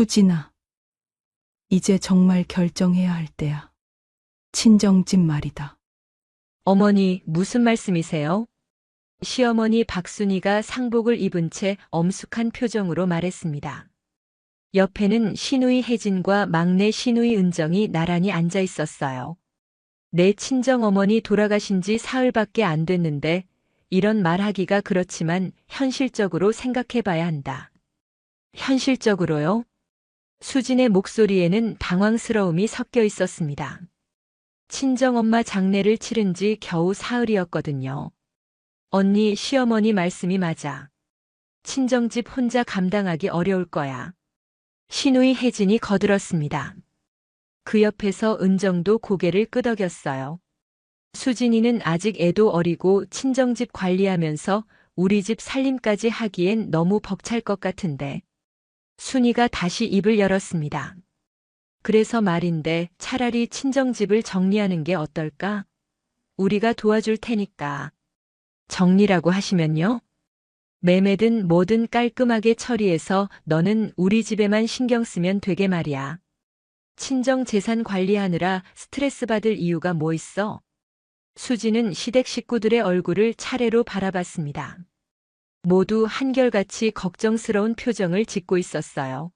수진아, 이제 정말 결정해야 할 때야. 친정집 말이다. 어머니, 무슨 말씀이세요? 시어머니 박순이가 상복을 입은 채 엄숙한 표정으로 말했습니다. 옆에는 시누이 혜진과 막내 시누이 은정이 나란히 앉아 있었어요. 내 친정어머니 돌아가신 지 사흘밖에 안 됐는데 이런 말하기가 그렇지만 현실적으로 생각해 봐야 한다. 현실적으로요? 수진의 목소리에는 당황스러움이 섞여 있었습니다. 친정엄마 장례를 치른 지 겨우 사흘이었거든요. 언니, 시어머니 말씀이 맞아. 친정집 혼자 감당하기 어려울 거야. 시누이 혜진이 거들었습니다. 그 옆에서 은정도 고개를 끄덕였어요. 수진이는 아직 애도 어리고 친정집 관리하면서 우리 집 살림까지 하기엔 너무 벅찰 것 같은데. 순이가 다시 입을 열었습니다. 그래서 말인데 차라리 친정집을 정리하는 게 어떨까? 우리가 도와줄 테니까. 정리라고 하시면요? 매매든 뭐든 깔끔하게 처리해서 너는 우리 집에만 신경 쓰면 되게 말이야. 친정 재산 관리하느라 스트레스 받을 이유가 뭐 있어? 수지는 시댁 식구들의 얼굴을 차례로 바라봤습니다. 모두 한결같이 걱정스러운 표정을 짓고 있었어요.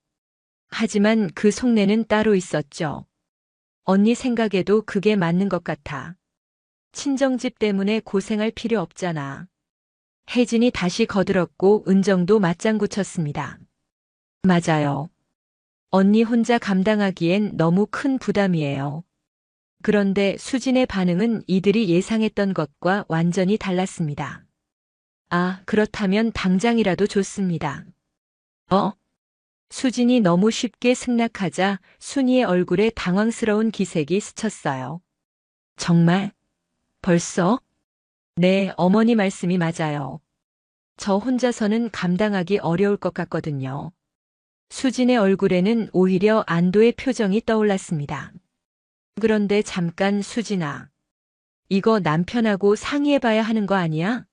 하지만 그 속내는 따로 있었죠. 언니 생각에도 그게 맞는 것 같아. 친정집 때문에 고생할 필요 없잖아. 혜진이 다시 거들었고 은정도 맞장구 쳤습니다. 맞아요. 언니 혼자 감당하기엔 너무 큰 부담이에요. 그런데 수진의 반응은 이들이 예상했던 것과 완전히 달랐습니다. 아, 그렇다면 당장이라도 좋습니다. 수진이 너무 쉽게 승낙하자 순이의 얼굴에 당황스러운 기색이 스쳤어요. 정말? 벌써? 네, 어머니 말씀이 맞아요. 저 혼자서는 감당하기 어려울 것 같거든요. 수진의 얼굴에는 오히려 안도의 표정이 떠올랐습니다. 그런데 잠깐 수진아. 이거 남편하고 상의해봐야 하는 거 아니야?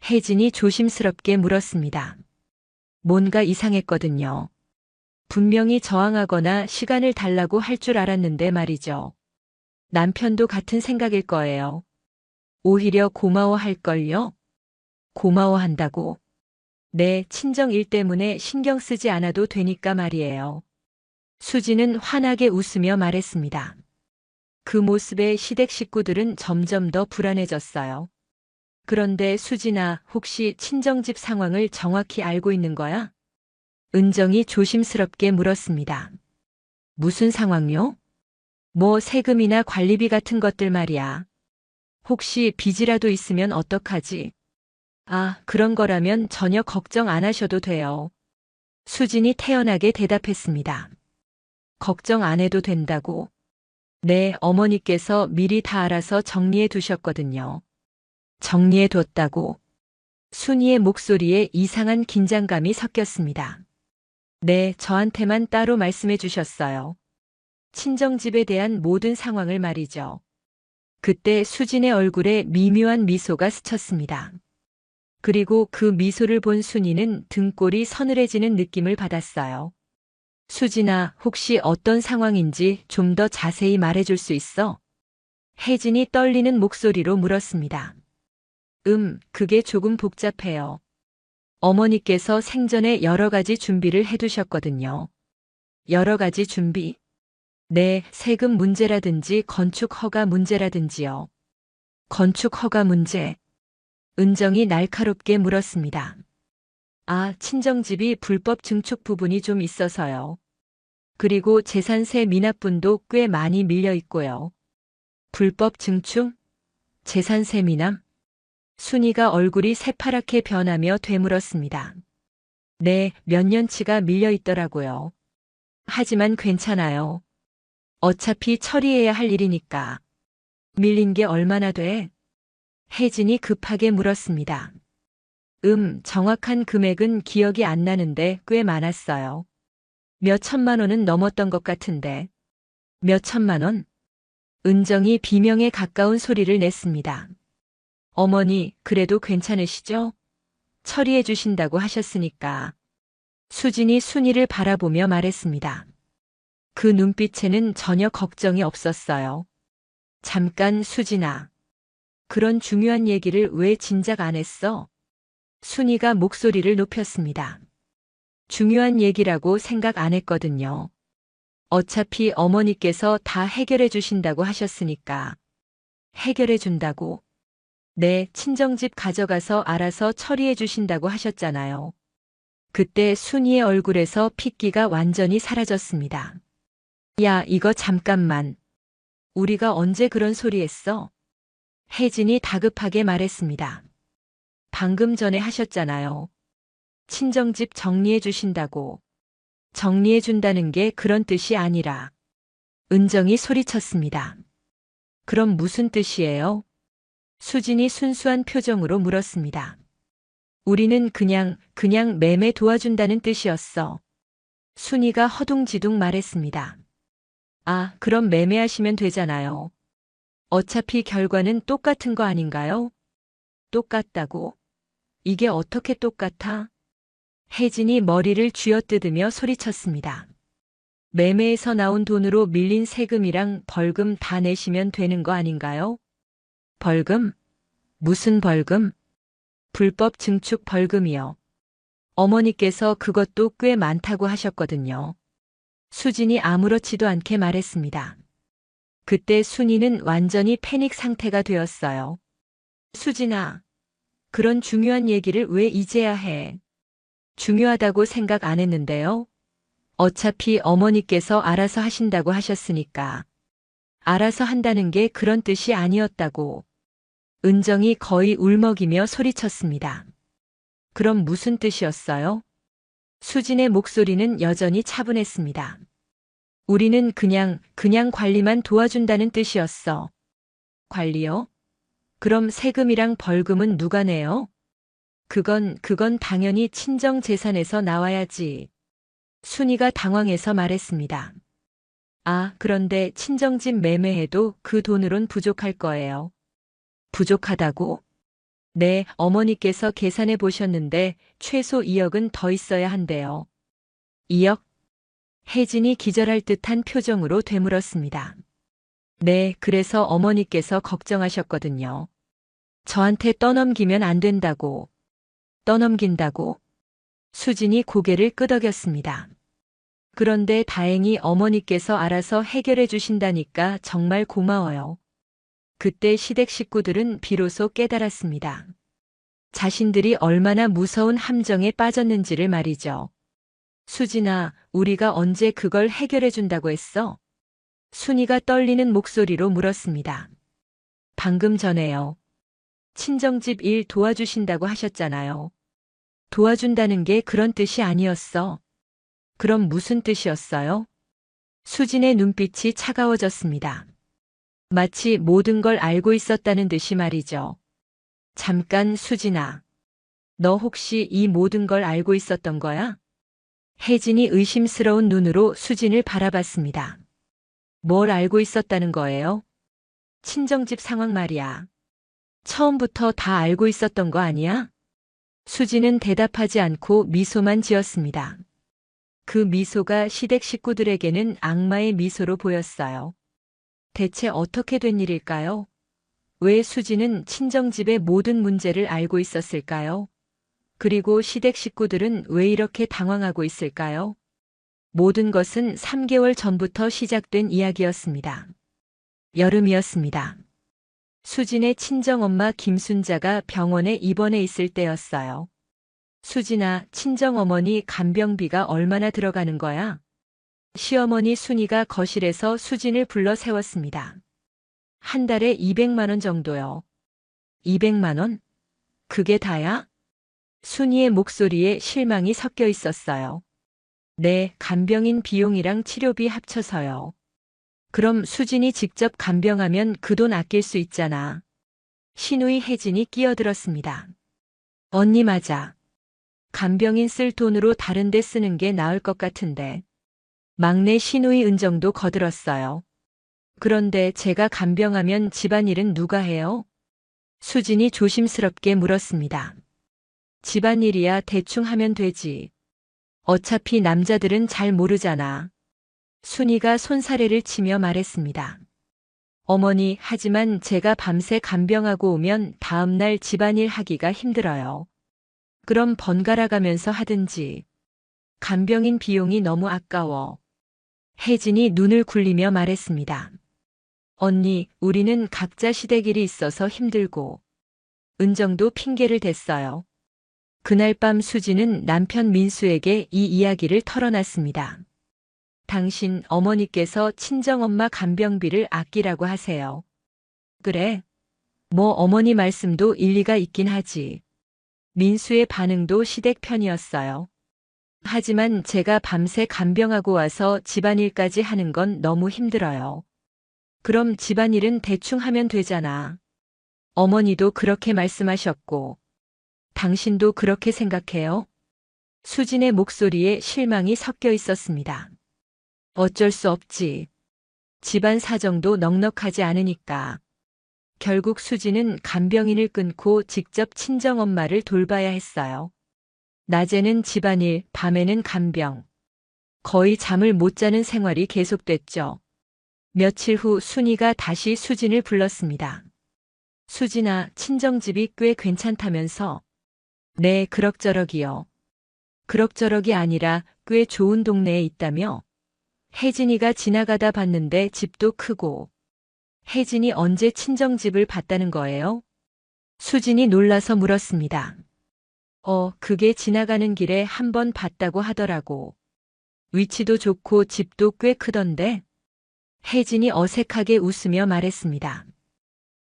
혜진이 조심스럽게 물었습니다. 뭔가 이상했거든요. 분명히 저항하거나 시간을 달라고 할 줄 알았는데 말이죠. 남편도 같은 생각일 거예요. 오히려 고마워할걸요? 고마워한다고? 네, 친정 일 때문에 신경 쓰지 않아도 되니까 말이에요. 수지는 환하게 웃으며 말했습니다. 그 모습에 시댁 식구들은 점점 더 불안해졌어요. 그런데 수진아, 혹시 친정집 상황을 정확히 알고 있는 거야? 은정이 조심스럽게 물었습니다. 무슨 상황요? 뭐 세금이나 관리비 같은 것들 말이야. 혹시 빚이라도 있으면 어떡하지? 아, 그런 거라면 전혀 걱정 안 하셔도 돼요. 수진이 태연하게 대답했습니다. 걱정 안 해도 된다고? 네, 어머니께서 미리 다 알아서 정리해 두셨거든요. 정리해 뒀다고? 순이의 목소리에 이상한 긴장감이 섞였습니다. 네, 저한테만 따로 말씀해 주셨어요. 친정집에 대한 모든 상황을 말이죠. 그때 수진의 얼굴에 미묘한 미소가 스쳤습니다. 그리고 그 미소를 본 순이는 등골이 서늘해지는 느낌을 받았어요. 수진아, 혹시 어떤 상황인지 좀 더 자세히 말해줄 수 있어? 혜진이 떨리는 목소리로 물었습니다. 그게 조금 복잡해요. 어머니께서 생전에 여러 가지 준비를 해두셨거든요. 여러 가지 준비? 네, 세금 문제라든지 건축 허가 문제라든지요. 건축 허가 문제. 은정이 날카롭게 물었습니다. 아, 친정집이 불법 증축 부분이 좀 있어서요. 그리고 재산세 미납분도 꽤 많이 밀려 있고요. 불법 증축? 재산세 미납? 순이가 얼굴이 새파랗게 변하며 되물었습니다. 네, 몇 년치가 밀려 있더라고요. 하지만 괜찮아요. 어차피 처리해야 할 일이니까. 밀린 게 얼마나 돼? 혜진이 급하게 물었습니다. 정확한 금액은 기억이 안 나는데 꽤 많았어요. 몇 천만 원은 넘었던 것 같은데. 몇 천만 원? 은정이 비명에 가까운 소리를 냈습니다. 어머니, 그래도 괜찮으시죠? 처리해 주신다고 하셨으니까. 수진이 순이를 바라보며 말했습니다. 그 눈빛에는 전혀 걱정이 없었어요. 잠깐 수진아. 그런 중요한 얘기를 왜 진작 안 했어? 순이가 목소리를 높였습니다. 중요한 얘기라고 생각 안 했거든요. 어차피 어머니께서 다 해결해 주신다고 하셨으니까. 해결해 준다고? 네, 친정집 가져가서 알아서 처리해 주신다고 하셨잖아요. 그때 순이의 얼굴에서 핏기가 완전히 사라졌습니다. 야, 이거 잠깐만. 우리가 언제 그런 소리 했어? 혜진이 다급하게 말했습니다. 방금 전에 하셨잖아요. 친정집 정리해 주신다고. 정리해 준다는 게 그런 뜻이 아니라. 은정이 소리쳤습니다. 그럼 무슨 뜻이에요? 수진이 순수한 표정으로 물었습니다. 우리는 그냥 매매 도와준다는 뜻이었어. 순이가 허둥지둥 말했습니다. 아, 그럼 매매하시면 되잖아요. 어차피 결과는 똑같은 거 아닌가요? 똑같다고? 이게 어떻게 똑같아? 혜진이 머리를 쥐어뜯으며 소리쳤습니다. 매매에서 나온 돈으로 밀린 세금이랑 벌금 다 내시면 되는 거 아닌가요? 벌금? 무슨 벌금? 불법 증축 벌금이요. 어머니께서 그것도 꽤 많다고 하셨거든요. 수진이 아무렇지도 않게 말했습니다. 그때 순이는 완전히 패닉 상태가 되었어요. 수진아, 그런 중요한 얘기를 왜 이제야 해? 중요하다고 생각 안 했는데요. 어차피 어머니께서 알아서 하신다고 하셨으니까. 알아서 한다는 게 그런 뜻이 아니었다고. 은정이 거의 울먹이며 소리쳤습니다. 그럼 무슨 뜻이었어요? 수진의 목소리는 여전히 차분했습니다. 우리는 그냥 관리만 도와준다는 뜻이었어. 관리요? 그럼 세금이랑 벌금은 누가 내요? 그건 당연히 친정 재산에서 나와야지. 순이가 당황해서 말했습니다. 아, 그런데 친정집 매매해도 그 돈으론 부족할 거예요. 부족하다고? 네, 어머니께서 계산해 보셨는데 최소 2억은 더 있어야 한대요. 2억? 혜진이 기절할 듯한 표정으로 되물었습니다. 네, 그래서 어머니께서 걱정하셨거든요. 저한테 떠넘기면 안 된다고. 떠넘긴다고? 수진이 고개를 끄덕였습니다. 그런데 다행히 어머니께서 알아서 해결해 주신다니까 정말 고마워요. 그때 시댁 식구들은 비로소 깨달았습니다. 자신들이 얼마나 무서운 함정에 빠졌는지를 말이죠. 수진아, 우리가 언제 그걸 해결해 준다고 했어? 순이가 떨리는 목소리로 물었습니다. 방금 전에요. 친정집 일 도와주신다고 하셨잖아요. 도와준다는 게 그런 뜻이 아니었어. 그럼 무슨 뜻이었어요? 수진의 눈빛이 차가워졌습니다. 마치 모든 걸 알고 있었다는 듯이 말이죠. 잠깐 수진아. 너 혹시 이 모든 걸 알고 있었던 거야? 혜진이 의심스러운 눈으로 수진을 바라봤습니다. 뭘 알고 있었다는 거예요? 친정집 상황 말이야. 처음부터 다 알고 있었던 거 아니야? 수진은 대답하지 않고 미소만 지었습니다. 그 미소가 시댁 식구들에게는 악마의 미소로 보였어요. 대체 어떻게 된 일일까요? 왜 수진은 친정집의 모든 문제를 알고 있었을까요? 그리고 시댁 식구들은 왜 이렇게 당황하고 있을까요? 모든 것은 3개월 전부터 시작된 이야기였습니다. 여름이었습니다. 수진의 친정엄마 김순자가 병원에 입원해 있을 때였어요. 수진아, 친정어머니 간병비가 얼마나 들어가는 거야? 시어머니 순이가 거실에서 수진을 불러 세웠습니다. 한 달에 200만 원 정도요. 200만 원? 그게 다야? 순이의 목소리에 실망이 섞여 있었어요. 네, 간병인 비용이랑 치료비 합쳐서요. 그럼 수진이 직접 간병하면 그 돈 아낄 수 있잖아. 신우이 혜진이 끼어들었습니다. 언니 맞아. 간병인 쓸 돈으로 다른 데 쓰는 게 나을 것 같은데. 막내 신우이 은정도 거들었어요. 그런데 제가 간병하면 집안일은 누가 해요? 수진이 조심스럽게 물었습니다. 집안일이야 대충 하면 되지. 어차피 남자들은 잘 모르잖아. 순이가 손사래를 치며 말했습니다. 어머니, 하지만 제가 밤새 간병하고 오면 다음날 집안일 하기가 힘들어요. 그럼 번갈아 가면서 하든지. 간병인 비용이 너무 아까워. 혜진이 눈을 굴리며 말했습니다. 언니, 우리는 각자 시댁일이 있어서 힘들고. 은정도 핑계를 댔어요. 그날 밤 수지는 남편 민수에게 이 이야기를 털어놨습니다. 당신 어머니께서 친정엄마 간병비를 아끼라고 하세요. 그래. 뭐 어머니 말씀도 일리가 있긴 하지. 민수의 반응도 시댁 편이었어요. 하지만 제가 밤새 간병하고 와서 집안일까지 하는 건 너무 힘들어요. 그럼 집안일은 대충 하면 되잖아. 어머니도 그렇게 말씀하셨고, 당신도 그렇게 생각해요? 수진의 목소리에 실망이 섞여 있었습니다. 어쩔 수 없지. 집안 사정도 넉넉하지 않으니까. 결국 수진은 간병인을 끊고 직접 친정엄마를 돌봐야 했어요. 낮에는 집안일, 밤에는 간병. 거의 잠을 못 자는 생활이 계속됐죠. 며칠 후 순이가 다시 수진을 불렀습니다. 수진아, 친정집이 꽤 괜찮다면서? 네, 그럭저럭이요. 그럭저럭이 아니라 꽤 좋은 동네에 있다며? 혜진이가 지나가다 봤는데 집도 크고. 혜진이 언제 친정집을 봤다는 거예요? 수진이 놀라서 물었습니다. 그게 지나가는 길에 한 번 봤다고 하더라고. 위치도 좋고 집도 꽤 크던데? 혜진이 어색하게 웃으며 말했습니다.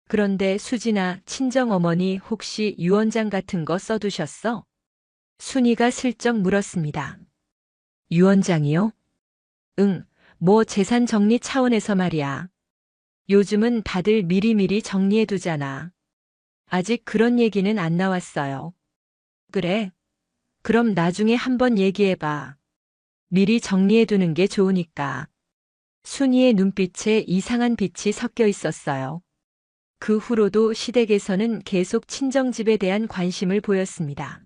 그런데 수진아, 친정어머니 혹시 유언장 같은 거 써두셨어? 순이가 슬쩍 물었습니다. 유언장이요? 응, 뭐 재산 정리 차원에서 말이야. 요즘은 다들 미리미리 정리해두잖아. 아직 그런 얘기는 안 나왔어요. 그래? 그럼 나중에 한번 얘기해봐. 미리 정리해두는 게 좋으니까. 순이의 눈빛에 이상한 빛이 섞여 있었어요. 그 후로도 시댁에서는 계속 친정집에 대한 관심을 보였습니다.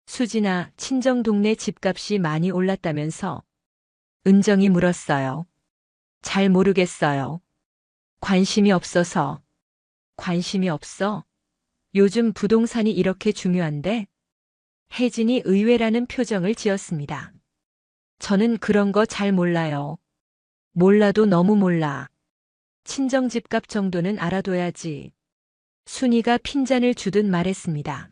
수진아, 친정 동네 집값이 많이 올랐다면서? 은정이 물었어요. 잘 모르겠어요. 관심이 없어서. 관심이 없어? 요즘 부동산이 이렇게 중요한데? 혜진이 의외라는 표정을 지었습니다. 저는 그런 거 잘 몰라요. 몰라도 너무 몰라. 친정 집값 정도는 알아둬야지. 순이가 핀잔을 주듯 말했습니다.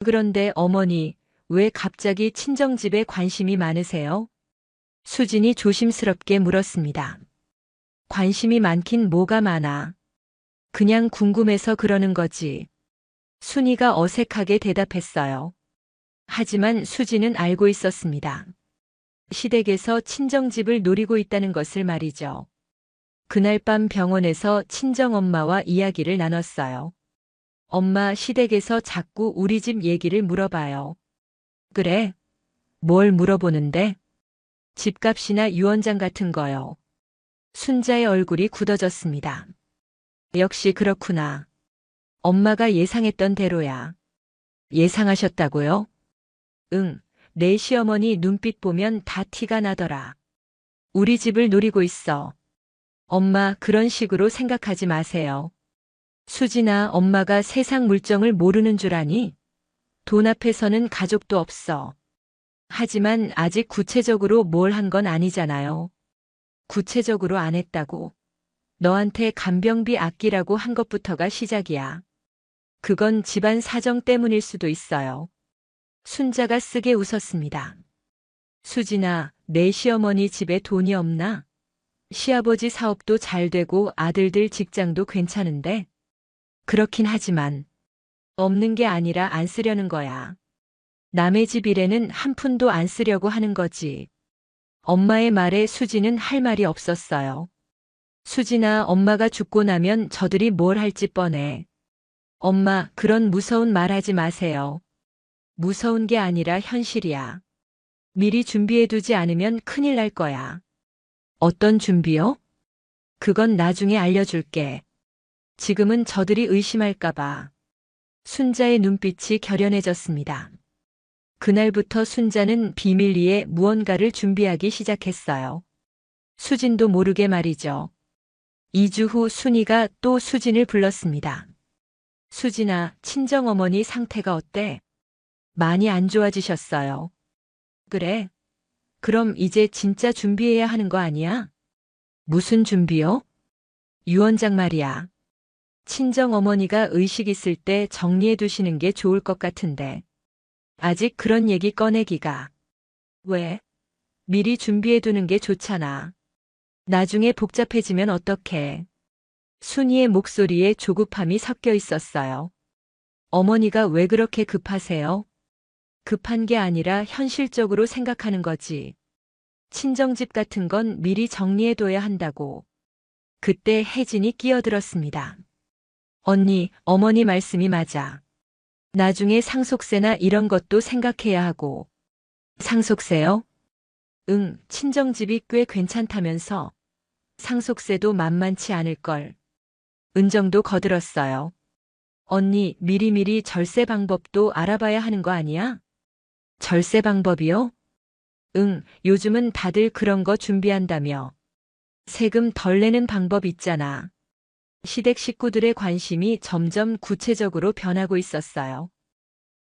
그런데 어머니, 왜 갑자기 친정집에 관심이 많으세요? 수진이 조심스럽게 물었습니다. 관심이 많긴 뭐가 많아. 그냥 궁금해서 그러는 거지. 순이가 어색하게 대답했어요. 하지만 수진은 알고 있었습니다. 시댁에서 친정집을 노리고 있다는 것을 말이죠. 그날 밤 병원에서 친정엄마와 이야기를 나눴어요. 엄마, 시댁에서 자꾸 우리 집 얘기를 물어봐요. 그래? 뭘 물어보는데? 집값이나 유언장 같은 거요. 순자의 얼굴이 굳어졌습니다. 역시 그렇구나. 엄마가 예상했던 대로야. 예상하셨다고요? 응, 내 시어머니 눈빛 보면 다 티가 나더라. 우리 집을 노리고 있어. 엄마, 그런 식으로 생각하지 마세요. 수진아, 엄마가 세상 물정을 모르는 줄 아니? 돈 앞에서는 가족도 없어. 하지만 아직 구체적으로 뭘 한 건 아니잖아요. 구체적으로 안 했다고. 너한테 간병비 아끼라고 한 것부터가 시작이야. 그건 집안 사정 때문일 수도 있어요. 순자가 쓰게 웃었습니다. 수진아, 내 시어머니 집에 돈이 없나? 시아버지 사업도 잘 되고 아들들 직장도 괜찮은데? 그렇긴 하지만 없는 게 아니라 안 쓰려는 거야. 남의 집 일에는 한 푼도 안 쓰려고 하는 거지. 엄마의 말에 수진은 할 말이 없었어요. 수진아, 엄마가 죽고 나면 저들이 뭘 할지 뻔해. 엄마, 그런 무서운 말 하지 마세요. 무서운 게 아니라 현실이야. 미리 준비해두지 않으면 큰일 날 거야. 어떤 준비요? 그건 나중에 알려줄게. 지금은 저들이 의심할까봐. 순자의 눈빛이 결연해졌습니다. 그날부터 순자는 비밀리에 무언가를 준비하기 시작했어요. 수진도 모르게 말이죠. 2주 후 순이가 또 수진을 불렀습니다. 수진아, 친정어머니 상태가 어때? 많이 안 좋아지셨어요. 그래? 그럼 이제 진짜 준비해야 하는 거 아니야? 무슨 준비요? 유언장 말이야. 친정어머니가 의식 있을 때 정리해 두시는 게 좋을 것 같은데. 아직 그런 얘기 꺼내기가. 왜? 미리 준비해 두는 게 좋잖아. 나중에 복잡해지면 어떡해. 순이의 목소리에 조급함이 섞여 있었어요. 어머니가 왜 그렇게 급하세요? 급한 게 아니라 현실적으로 생각하는 거지. 친정집 같은 건 미리 정리해둬야 한다고. 그때 혜진이 끼어들었습니다. 언니, 어머니 말씀이 맞아. 나중에 상속세나 이런 것도 생각해야 하고. 상속세요? 응, 친정집이 꽤 괜찮다면서. 상속세도 만만치 않을걸. 은정도 거들었어요. 언니, 미리미리 절세 방법도 알아봐야 하는 거 아니야? 절세 방법이요? 응, 요즘은 다들 그런 거 준비한다며. 세금 덜 내는 방법 있잖아. 시댁 식구들의 관심이 점점 구체적으로 변하고 있었어요.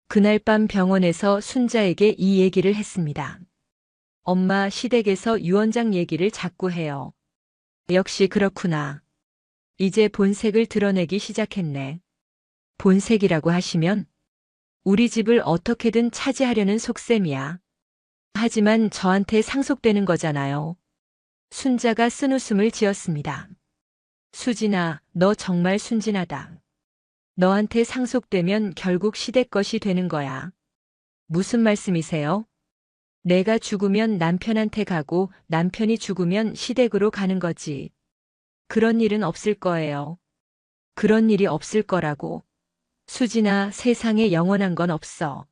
그날 밤 병원에서 순자에게 이 얘기를 했습니다. 엄마, 시댁에서 유언장 얘기를 자꾸 해요. 역시 그렇구나. 이제 본색을 드러내기 시작했네. 본색이라고 하시면 우리 집을 어떻게든 차지하려는 속셈이야. 하지만 저한테 상속되는 거잖아요. 순자가 쓴웃음을 지었습니다. 수진아, 너 정말 순진하다. 너한테 상속되면 결국 시댁 것이 되는 거야. 무슨 말씀이세요? 내가 죽으면 남편한테 가고 남편이 죽으면 시댁으로 가는 거지. 그런 일은 없을 거예요. 그런 일이 없을 거라고. 수진아, 세상에 영원한 건 없어.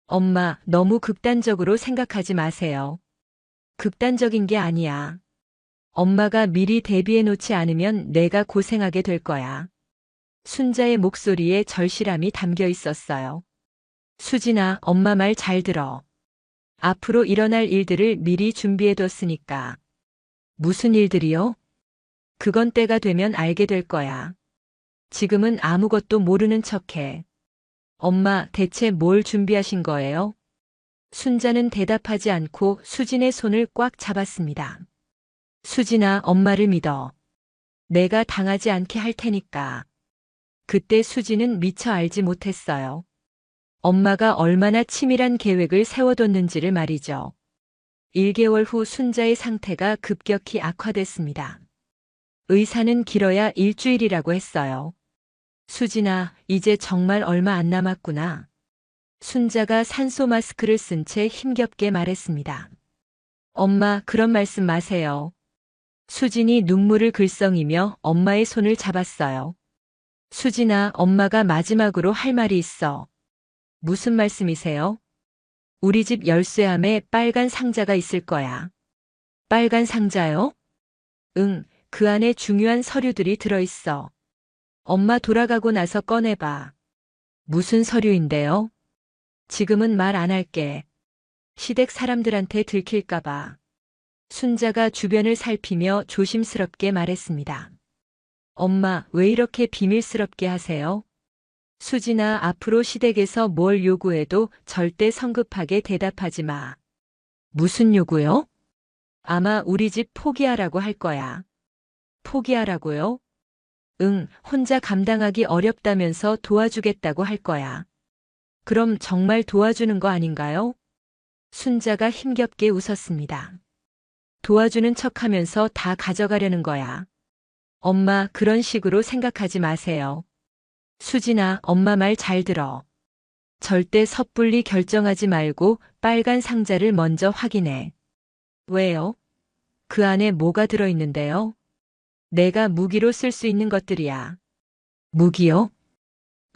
엄마, 너무 극단적으로 생각하지 마세요. 극단적인 게 아니야. 엄마가 미리 대비해 놓지 않으면 내가 고생하게 될 거야. 순자의 목소리에 절실함이 담겨 있었어요. 수진아, 엄마 말 잘 들어. 앞으로 일어날 일들을 미리 준비해 뒀으니까. 무슨 일들이요? 그건 때가 되면 알게 될 거야. 지금은 아무것도 모르는 척해. 엄마, 대체 뭘 준비하신 거예요? 순자는 대답하지 않고 수진의 손을 꽉 잡았습니다. 수진아, 엄마를 믿어. 내가 당하지 않게 할 테니까. 그때 수진은 미처 알지 못했어요. 엄마가 얼마나 치밀한 계획을 세워뒀는지를 말이죠. 1개월 후 순자의 상태가 급격히 악화됐습니다. 의사는 길어야 일주일이라고 했어요. 수진아, 이제 정말 얼마 안 남았구나. 순자가 산소 마스크를 쓴 채 힘겹게 말했습니다. 엄마, 그런 말씀 마세요. 수진이 눈물을 글썽이며 엄마의 손을 잡았어요. 수진아, 엄마가 마지막으로 할 말이 있어. 무슨 말씀이세요? 우리 집 열쇠함에 빨간 상자가 있을 거야. 빨간 상자요? 응, 그 안에 중요한 서류들이 들어있어. 엄마 돌아가고 나서 꺼내봐. 무슨 서류인데요? 지금은 말 안 할게. 시댁 사람들한테 들킬까봐. 순자가 주변을 살피며 조심스럽게 말했습니다. 엄마, 왜 이렇게 비밀스럽게 하세요? 수진아, 앞으로 시댁에서 뭘 요구해도 절대 성급하게 대답하지 마. 무슨 요구요? 아마 우리 집 포기하라고 할 거야. 포기하라고요? 응, 혼자 감당하기 어렵다면서 도와주겠다고 할 거야. 그럼 정말 도와주는 거 아닌가요? 순자가 힘겹게 웃었습니다. 도와주는 척하면서 다 가져가려는 거야. 엄마, 그런 식으로 생각하지 마세요. 수진아, 엄마 말 잘 들어. 절대 섣불리 결정하지 말고 빨간 상자를 먼저 확인해. 왜요? 그 안에 뭐가 들어있는데요? 내가 무기로 쓸 수 있는 것들이야. 무기요?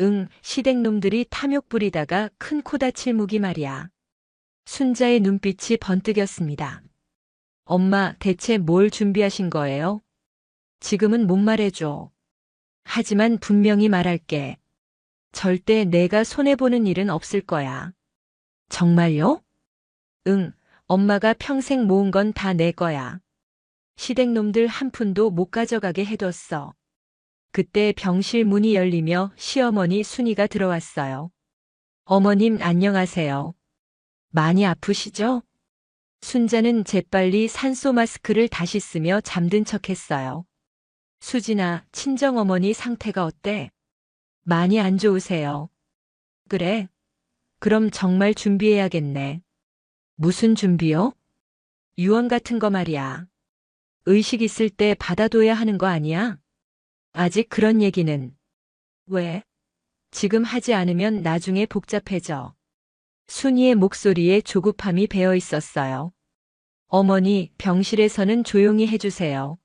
응, 시댁놈들이 탐욕 부리다가 큰 코 다칠 무기 말이야. 순자의 눈빛이 번뜩였습니다. 엄마, 대체 뭘 준비하신 거예요? 지금은 못 말해줘. 하지만 분명히 말할게. 절대 내가 손해보는 일은 없을 거야. 정말요? 응, 엄마가 평생 모은 건 다 내 거야. 시댁놈들 한 푼도 못 가져가게 해뒀어. 그때 병실 문이 열리며 시어머니 순이가 들어왔어요. 어머님 안녕하세요. 많이 아프시죠? 순자는 재빨리 산소 마스크를 다시 쓰며 잠든 척했어요. 수진아, 친정어머니 상태가 어때? 많이 안 좋으세요. 그래? 그럼 정말 준비해야겠네. 무슨 준비요? 유언 같은 거 말이야. 의식 있을 때 받아둬야 하는 거 아니야? 아직 그런 얘기는. 왜? 지금 하지 않으면 나중에 복잡해져. 순이의 목소리에 조급함이 배어 있었어요. 어머니, 병실에서는 조용히 해주세요.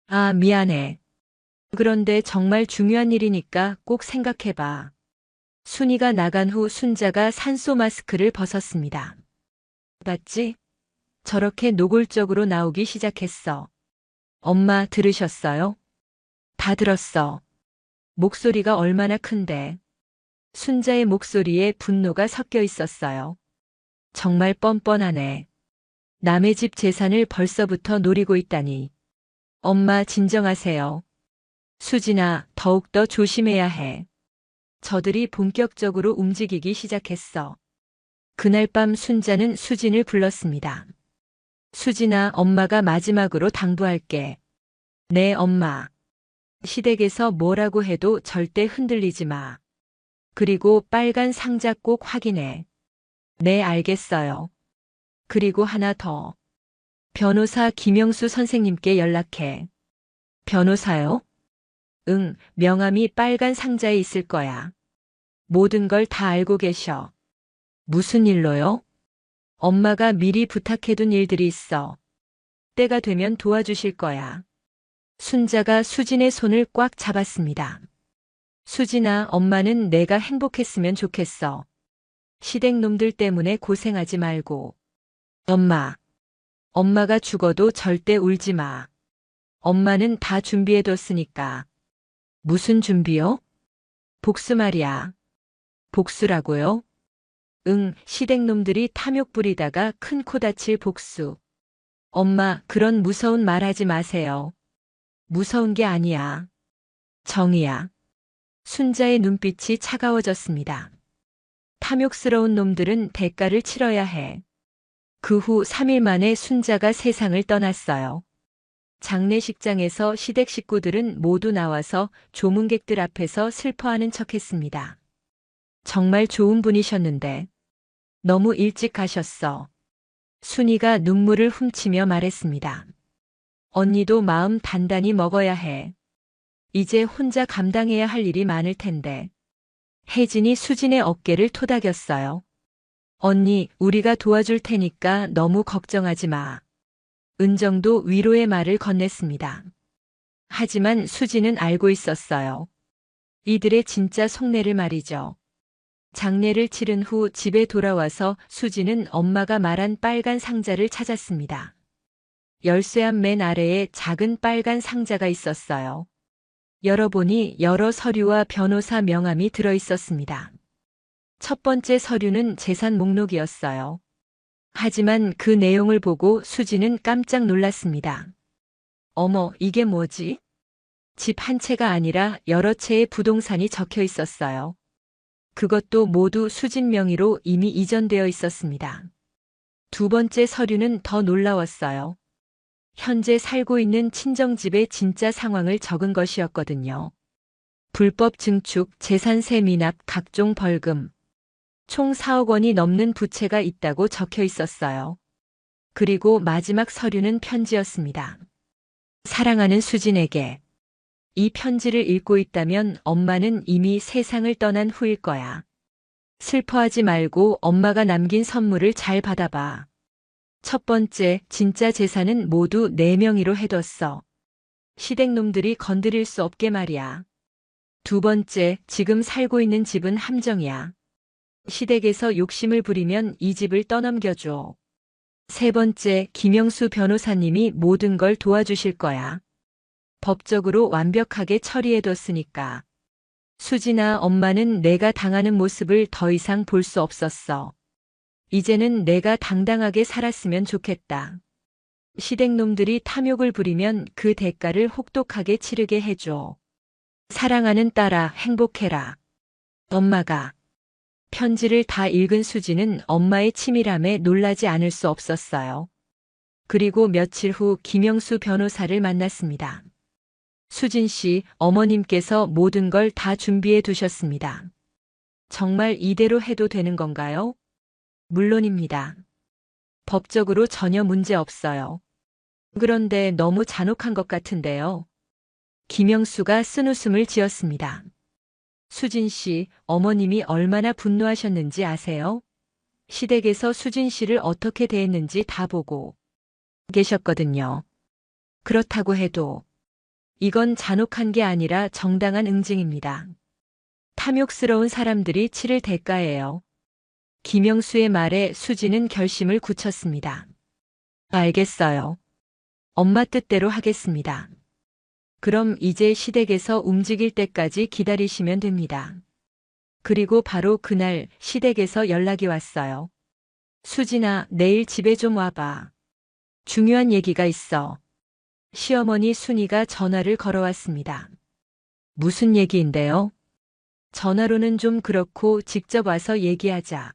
아, 미안해. 그런데 정말 중요한 일이니까 꼭 생각해봐. 순이가 나간 후 순자가 산소 마스크를 벗었습니다. 봤지? 저렇게 노골적으로 나오기 시작했어. 엄마 들으셨어요? 다 들었어. 목소리가 얼마나 큰데. 순자의 목소리에 분노가 섞여 있었어요. 정말 뻔뻔하네. 남의 집 재산을 벌써부터 노리고 있다니. 엄마 진정하세요. 수진아, 더욱더 조심해야 해. 저들이 본격적으로 움직이기 시작했어. 그날 밤 순자는 수진을 불렀습니다. 수진아, 엄마가 마지막으로 당부할게. 네, 엄마. 시댁에서 뭐라고 해도 절대 흔들리지 마. 그리고 빨간 상자 꼭 확인해. 네, 알겠어요. 그리고 하나 더. 변호사 김영수 선생님께 연락해. 변호사요? 응, 명함이 빨간 상자에 있을 거야. 모든 걸 다 알고 계셔. 무슨 일로요? 엄마가 미리 부탁해둔 일들이 있어. 때가 되면 도와주실 거야. 순자가 수진의 손을 꽉 잡았습니다. 수진아, 엄마는 내가 행복했으면 좋겠어. 시댁놈들 때문에 고생하지 말고. 엄마가 죽어도 절대 울지 마. 엄마는 다 준비해뒀으니까. 무슨 준비요? 복수 말이야. 복수라고요? 응, 시댁놈들이 탐욕 부리다가 큰 코 다칠 복수. 엄마, 그런 무서운 말 하지 마세요. 무서운 게 아니야. 정이야. 순자의 눈빛이 차가워졌습니다. 탐욕스러운 놈들은 대가를 치러야 해. 그 후 3일 만에 순자가 세상을 떠났어요. 장례식장에서 시댁 식구들은 모두 나와서 조문객들 앞에서 슬퍼하는 척했습니다. 정말 좋은 분이셨는데 너무 일찍 가셨어. 순이가 눈물을 훔치며 말했습니다. 언니도 마음 단단히 먹어야 해. 이제 혼자 감당해야 할 일이 많을 텐데. 혜진이 수진의 어깨를 토닥였어요. 언니, 우리가 도와줄 테니까 너무 걱정하지 마. 은정도 위로의 말을 건넸습니다. 하지만 수진은 알고 있었어요. 이들의 진짜 속내를 말이죠. 장례를 치른 후 집에 돌아와서 수진은 엄마가 말한 빨간 상자를 찾았습니다. 열쇠함 맨 아래에 작은 빨간 상자가 있었어요. 열어보니 여러 서류와 변호사 명함이 들어 있었습니다. 첫 번째 서류는 재산 목록이었어요. 하지만 그 내용을 보고 수진은 깜짝 놀랐습니다. 어머, 이게 뭐지? 집 한 채가 아니라 여러 채의 부동산이 적혀 있었어요. 그것도 모두 수진 명의로 이미 이전되어 있었습니다. 두 번째 서류는 더 놀라웠어요. 현재 살고 있는 친정집의 진짜 상황을 적은 것이었거든요. 불법 증축, 재산세 미납, 각종 벌금. 총 4억 원이 넘는 부채가 있다고 적혀 있었어요. 그리고 마지막 서류는 편지였습니다. 사랑하는 수진에게. 이 편지를 읽고 있다면 엄마는 이미 세상을 떠난 후일 거야. 슬퍼하지 말고 엄마가 남긴 선물을 잘 받아봐. 첫 번째, 진짜 재산은 모두 내 명의로 해뒀어. 시댁놈들이 건드릴 수 없게 말이야. 두 번째, 지금 살고 있는 집은 함정이야. 시댁에서 욕심을 부리면 이 집을 떠넘겨줘. 세 번째, 김영수 변호사님이 모든 걸 도와주실 거야. 법적으로 완벽하게 처리해뒀으니까. 수진아, 엄마는 내가 당하는 모습을 더 이상 볼 수 없었어. 이제는 내가 당당하게 살았으면 좋겠다. 시댁놈들이 탐욕을 부리면 그 대가를 혹독하게 치르게 해줘. 사랑하는 딸아, 행복해라. 엄마가. 편지를 다 읽은 수지는 엄마의 치밀함에 놀라지 않을 수 없었어요. 그리고 며칠 후 김영수 변호사를 만났습니다. 수진 씨, 어머님께서 모든 걸 다 준비해 두셨습니다. 정말 이대로 해도 되는 건가요? 물론입니다. 법적으로 전혀 문제 없어요. 그런데 너무 잔혹한 것 같은데요. 김영수가 쓴웃음을 지었습니다. 수진 씨, 어머님이 얼마나 분노하셨는지 아세요? 시댁에서 수진 씨를 어떻게 대했는지 다 보고 계셨거든요. 그렇다고 해도 이건 잔혹한 게 아니라 정당한 응징입니다. 탐욕스러운 사람들이 치를 대가예요. 김영수의 말에 수지는 결심을 굳혔습니다. 알겠어요. 엄마 뜻대로 하겠습니다. 그럼 이제 시댁에서 움직일 때까지 기다리시면 됩니다. 그리고 바로 그날 시댁에서 연락이 왔어요. 수진아, 내일 집에 좀 와봐. 중요한 얘기가 있어. 시어머니 순이가 전화를 걸어왔습니다. 무슨 얘기인데요? 전화로는 좀 그렇고 직접 와서 얘기하자.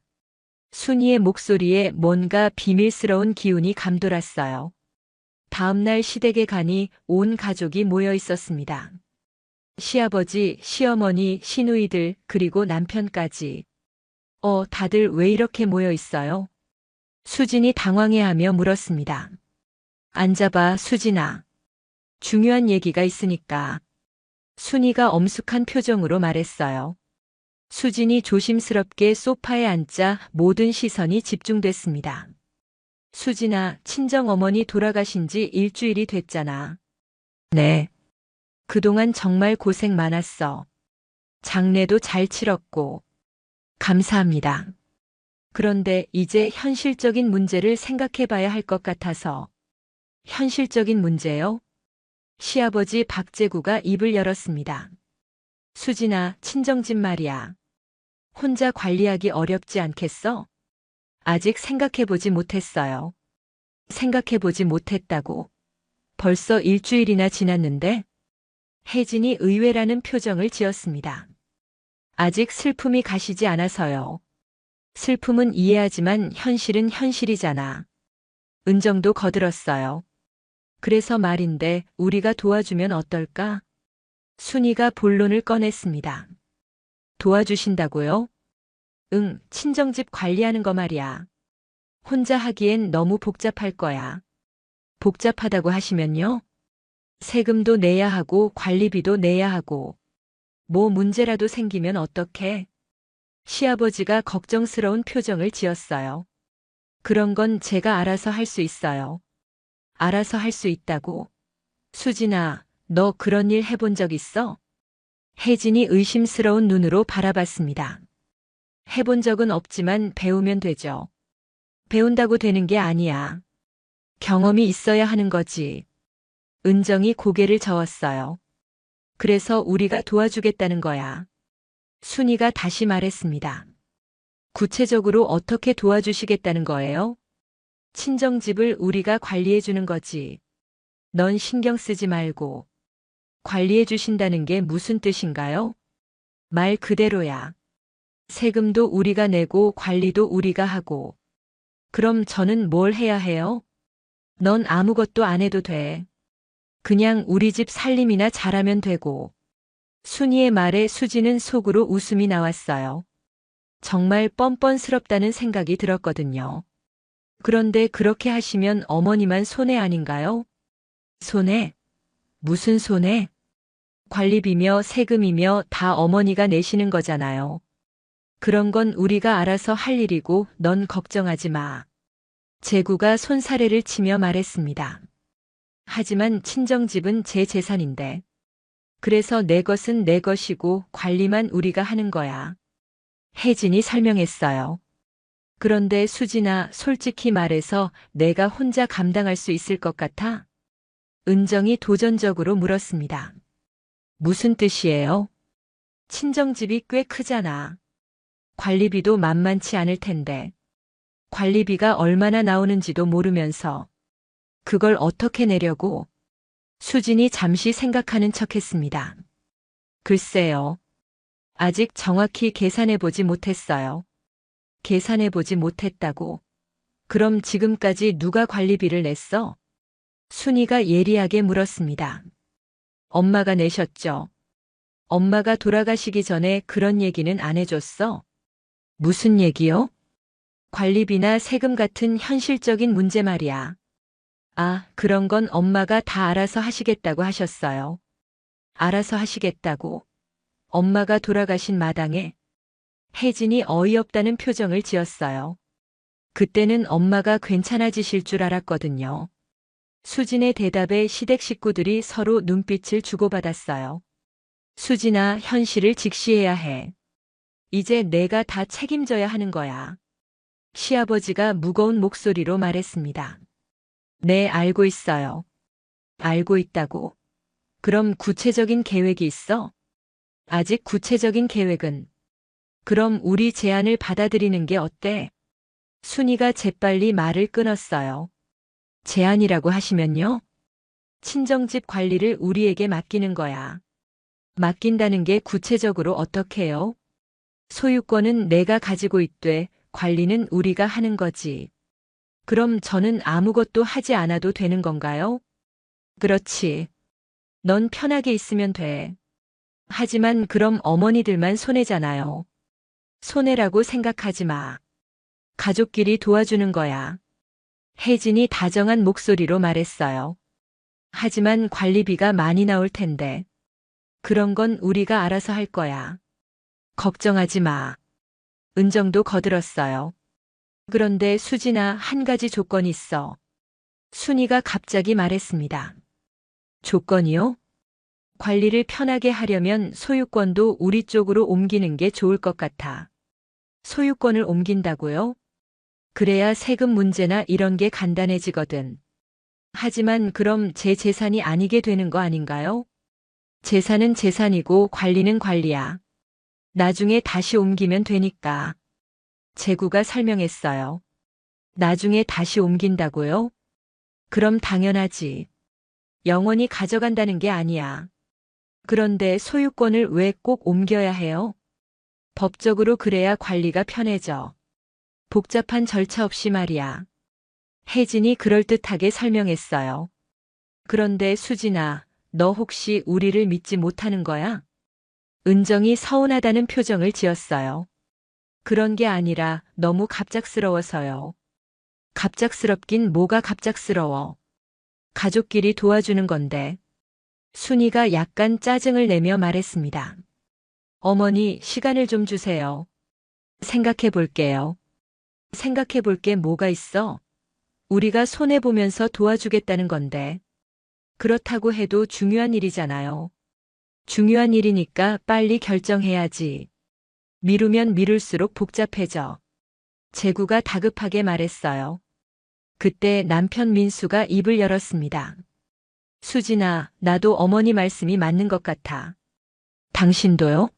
순이의 목소리에 뭔가 비밀스러운 기운이 감돌았어요. 다음날 시댁에 가니 온 가족이 모여 있었습니다. 시아버지, 시어머니, 시누이들, 그리고 남편까지. 다들 왜 이렇게 모여 있어요? 수진이 당황해하며 물었습니다. 앉아봐, 수진아. 중요한 얘기가 있으니까. 순이가 엄숙한 표정으로 말했어요. 수진이 조심스럽게 소파에 앉자 모든 시선이 집중됐습니다. 수진아, 친정어머니 돌아가신 지 일주일이 됐잖아. 네. 그동안 정말 고생 많았어. 장례도 잘 치렀고. 감사합니다. 그런데 이제 현실적인 문제를 생각해 봐야 할 것 같아서. 현실적인 문제요? 시아버지 박재구가 입을 열었습니다. 수진아, 친정집 말이야. 혼자 관리하기 어렵지 않겠어? 아직 생각해보지 못했어요. 생각해보지 못했다고. 벌써 일주일이나 지났는데? 혜진이 의외라는 표정을 지었습니다. 아직 슬픔이 가시지 않아서요. 슬픔은 이해하지만 현실은 현실이잖아. 은정도 거들었어요. 그래서 말인데 우리가 도와주면 어떨까? 순이가 본론을 꺼냈습니다. 도와주신다고요? 응, 친정집 관리하는 거 말이야. 혼자 하기엔 너무 복잡할 거야. 복잡하다고 하시면요? 세금도 내야 하고 관리비도 내야 하고. 뭐 문제라도 생기면 어떡해? 시아버지가 걱정스러운 표정을 지었어요. 그런 건 제가 알아서 할 수 있어요. 알아서 할 수 있다고? 수진아, 너 그런 일 해본 적 있어? 혜진이 의심스러운 눈으로 바라봤습니다. 해본 적은 없지만 배우면 되죠. 배운다고 되는 게 아니야. 경험이 있어야 하는 거지. 은정이 고개를 저었어요. 그래서 우리가 도와주겠다는 거야. 순이가 다시 말했습니다. 구체적으로 어떻게 도와주시겠다는 거예요? 친정집을 우리가 관리해 주는 거지. 넌 신경 쓰지 말고. 관리해 주신다는 게 무슨 뜻인가요? 말 그대로야. 세금도 우리가 내고 관리도 우리가 하고. 그럼 저는 뭘 해야 해요? 넌 아무것도 안 해도 돼. 그냥 우리 집 살림이나 잘하면 되고. 순이의 말에 수지는 속으로 웃음이 나왔어요. 정말 뻔뻔스럽다는 생각이 들었거든요. 그런데 그렇게 하시면 어머니만 손해 아닌가요? 손해? 무슨 손해? 관리비며 세금이며 다 어머니가 내시는 거잖아요. 그런 건 우리가 알아서 할 일이고 넌 걱정하지 마. 재구가 손사래를 치며 말했습니다. 하지만 친정집은 제 재산인데. 그래서 내 것은 내 것이고 관리만 우리가 하는 거야. 혜진이 설명했어요. 그런데 수진아, 솔직히 말해서 내가 혼자 감당할 수 있을 것 같아? 은정이 도전적으로 물었습니다. 무슨 뜻이에요? 친정집이 꽤 크잖아. 관리비도 만만치 않을 텐데. 관리비가 얼마나 나오는지도 모르면서 그걸 어떻게 내려고? 수진이 잠시 생각하는 척했습니다. 글쎄요. 아직 정확히 계산해보지 못했어요. 계산해보지 못했다고. 그럼 지금까지 누가 관리비를 냈어? 순이가 예리하게 물었습니다. 엄마가 내셨죠. 엄마가 돌아가시기 전에 그런 얘기는 안 해줬어? 무슨 얘기요? 관리비나 세금 같은 현실적인 문제 말이야. 아, 그런 건 엄마가 다 알아서 하시겠다고 하셨어요. 알아서 하시겠다고. 엄마가 돌아가신 마당에 혜진이 어이없다는 표정을 지었어요. 그때는 엄마가 괜찮아지실 줄 알았거든요. 수진의 대답에 시댁 식구들이 서로 눈빛을 주고받았어요. 수진아, 현실을 직시해야 해. 이제 내가 다 책임져야 하는 거야. 시아버지가 무거운 목소리로 말했습니다. 네, 알고 있어요. 알고 있다고. 그럼 구체적인 계획이 있어? 아직 구체적인 계획은. 그럼 우리 제안을 받아들이는 게 어때? 순이가 재빨리 말을 끊었어요. 제안이라고 하시면요? 친정집 관리를 우리에게 맡기는 거야. 맡긴다는 게 구체적으로 어떻게요? 소유권은 내가 가지고 있되 관리는 우리가 하는 거지. 그럼 저는 아무것도 하지 않아도 되는 건가요? 그렇지. 넌 편하게 있으면 돼. 하지만 그럼 어머니들만 손해잖아요. 손해라고 생각하지 마. 가족끼리 도와주는 거야. 혜진이 다정한 목소리로 말했어요. 하지만 관리비가 많이 나올 텐데. 그런 건 우리가 알아서 할 거야. 걱정하지 마. 은정도 거들었어요. 그런데 수진아, 한 가지 조건이 있어. 순이가 갑자기 말했습니다. 조건이요? 관리를 편하게 하려면 소유권도 우리 쪽으로 옮기는 게 좋을 것 같아. 소유권을 옮긴다고요? 그래야 세금 문제나 이런 게 간단해지거든. 하지만 그럼 제 재산이 아니게 되는 거 아닌가요? 재산은 재산이고 관리는 관리야. 나중에 다시 옮기면 되니까. 재구가 설명했어요. 나중에 다시 옮긴다고요? 그럼 당연하지. 영원히 가져간다는 게 아니야. 그런데 소유권을 왜 꼭 옮겨야 해요? 법적으로 그래야 관리가 편해져. 복잡한 절차 없이 말이야. 혜진이 그럴듯하게 설명했어요. 그런데 수진아, 너 혹시 우리를 믿지 못하는 거야? 은정이 서운하다는 표정을 지었어요. 그런 게 아니라 너무 갑작스러워서요. 갑작스럽긴 뭐가 갑작스러워. 가족끼리 도와주는 건데. 순이가 약간 짜증을 내며 말했습니다. 어머니, 시간을 좀 주세요. 생각해 볼게요. 생각해 볼 게 뭐가 있어? 우리가 손해보면서 도와주겠다는 건데. 그렇다고 해도 중요한 일이잖아요. 중요한 일이니까 빨리 결정해야지. 미루면 미룰수록 복잡해져. 재구가 다급하게 말했어요. 그때 남편 민수가 입을 열었습니다. 수진아, 나도 어머니 말씀이 맞는 것 같아. 당신도요?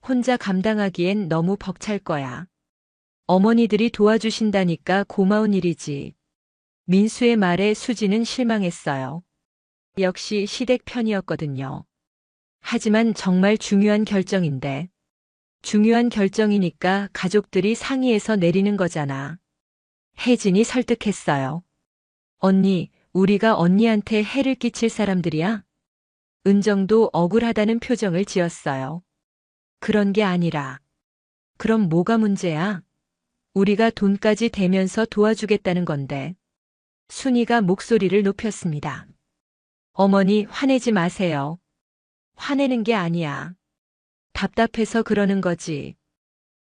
혼자 감당하기엔 너무 벅찰 거야. 어머니들이 도와주신다니까 고마운 일이지. 민수의 말에 수지는 실망했어요. 역시 시댁 편이었거든요. 하지만 정말 중요한 결정인데. 중요한 결정이니까 가족들이 상의해서 내리는 거잖아. 혜진이 설득했어요. 언니, 우리가 언니한테 해를 끼칠 사람들이야? 은정도 억울하다는 표정을 지었어요. 그런 게 아니라. 그럼 뭐가 문제야? 우리가 돈까지 대면서 도와주겠다는 건데. 순이가 목소리를 높였습니다. 어머니, 화내지 마세요. 화내는 게 아니야. 답답해서 그러는 거지.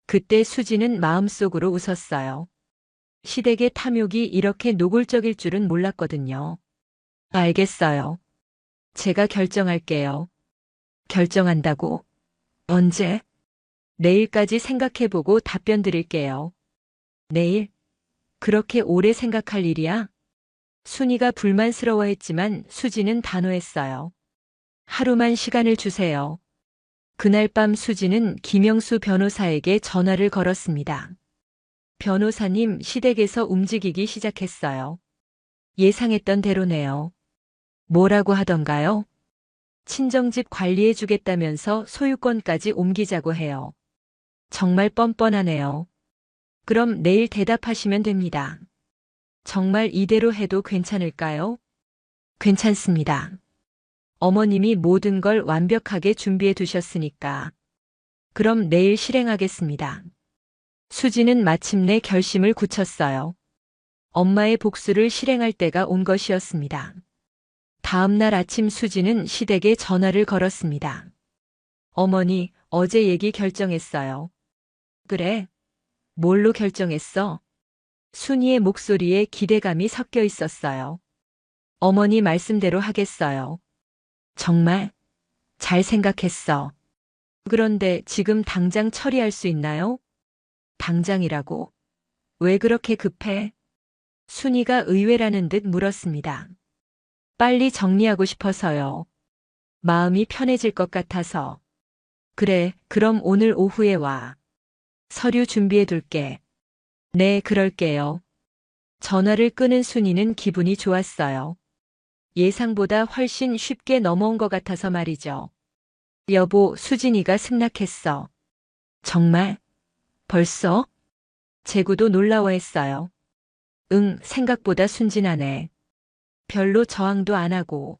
그때 수지는 마음속으로 웃었어요. 시댁의 탐욕이 이렇게 노골적일 줄은 몰랐거든요. 알겠어요. 제가 결정할게요. 결정한다고? 언제? 내일까지 생각해보고 답변 드릴게요. 내일? 그렇게 오래 생각할 일이야? 순이가 불만스러워했지만 수지는 단호했어요. 하루만 시간을 주세요. 그날 밤 수지는 김영수 변호사에게 전화를 걸었습니다. 변호사님 시댁에서 움직이기 시작했어요. 예상했던 대로네요. 뭐라고 하던가요? 친정집 관리해주겠다면서 소유권까지 옮기자고 해요. 정말 뻔뻔하네요. 그럼 내일 대답하시면 됩니다. 정말 이대로 해도 괜찮을까요? 괜찮습니다. 어머님이 모든 걸 완벽하게 준비해 두셨으니까. 그럼 내일 실행하겠습니다. 수지는 마침내 결심을 굳혔어요. 엄마의 복수를 실행할 때가 온 것이었습니다. 다음 날 아침 수지는 시댁에 전화를 걸었습니다. 어머니, 어제 얘기 결정했어요. 그래? 뭘로 결정했어? 순이의 목소리에 기대감이 섞여 있었어요. 어머니 말씀대로 하겠어요. 정말? 잘 생각했어. 그런데 지금 당장 처리할 수 있나요? 당장이라고? 왜 그렇게 급해? 순이가 의외라는 듯 물었습니다. 빨리 정리하고 싶어서요. 마음이 편해질 것 같아서. 그래, 그럼 오늘 오후에 와. 서류 준비해 둘게. 네, 그럴게요. 전화를 끊은 순이는 기분이 좋았어요. 예상보다 훨씬 쉽게 넘어온 것 같아서 말이죠. 여보, 수진이가 승낙했어. 정말? 벌써? 재구도 놀라워했어요. 응, 생각보다 순진하네. 별로 저항도 안 하고.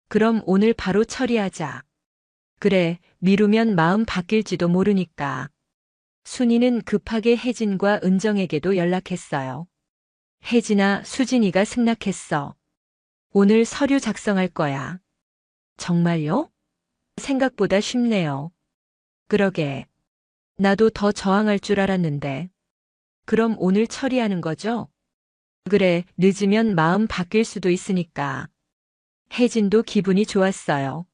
그럼 오늘 바로 처리하자. 그래, 미루면 마음 바뀔지도 모르니까. 순이는 급하게 혜진과 은정에게도 연락했어요. 혜진아, 수진이가 승낙했어. 오늘 서류 작성할 거야. 정말요? 생각보다 쉽네요. 그러게. 나도 더 저항할 줄 알았는데. 그럼 오늘 처리하는 거죠? 그래, 늦으면 마음 바뀔 수도 있으니까. 혜진도 기분이 좋았어요.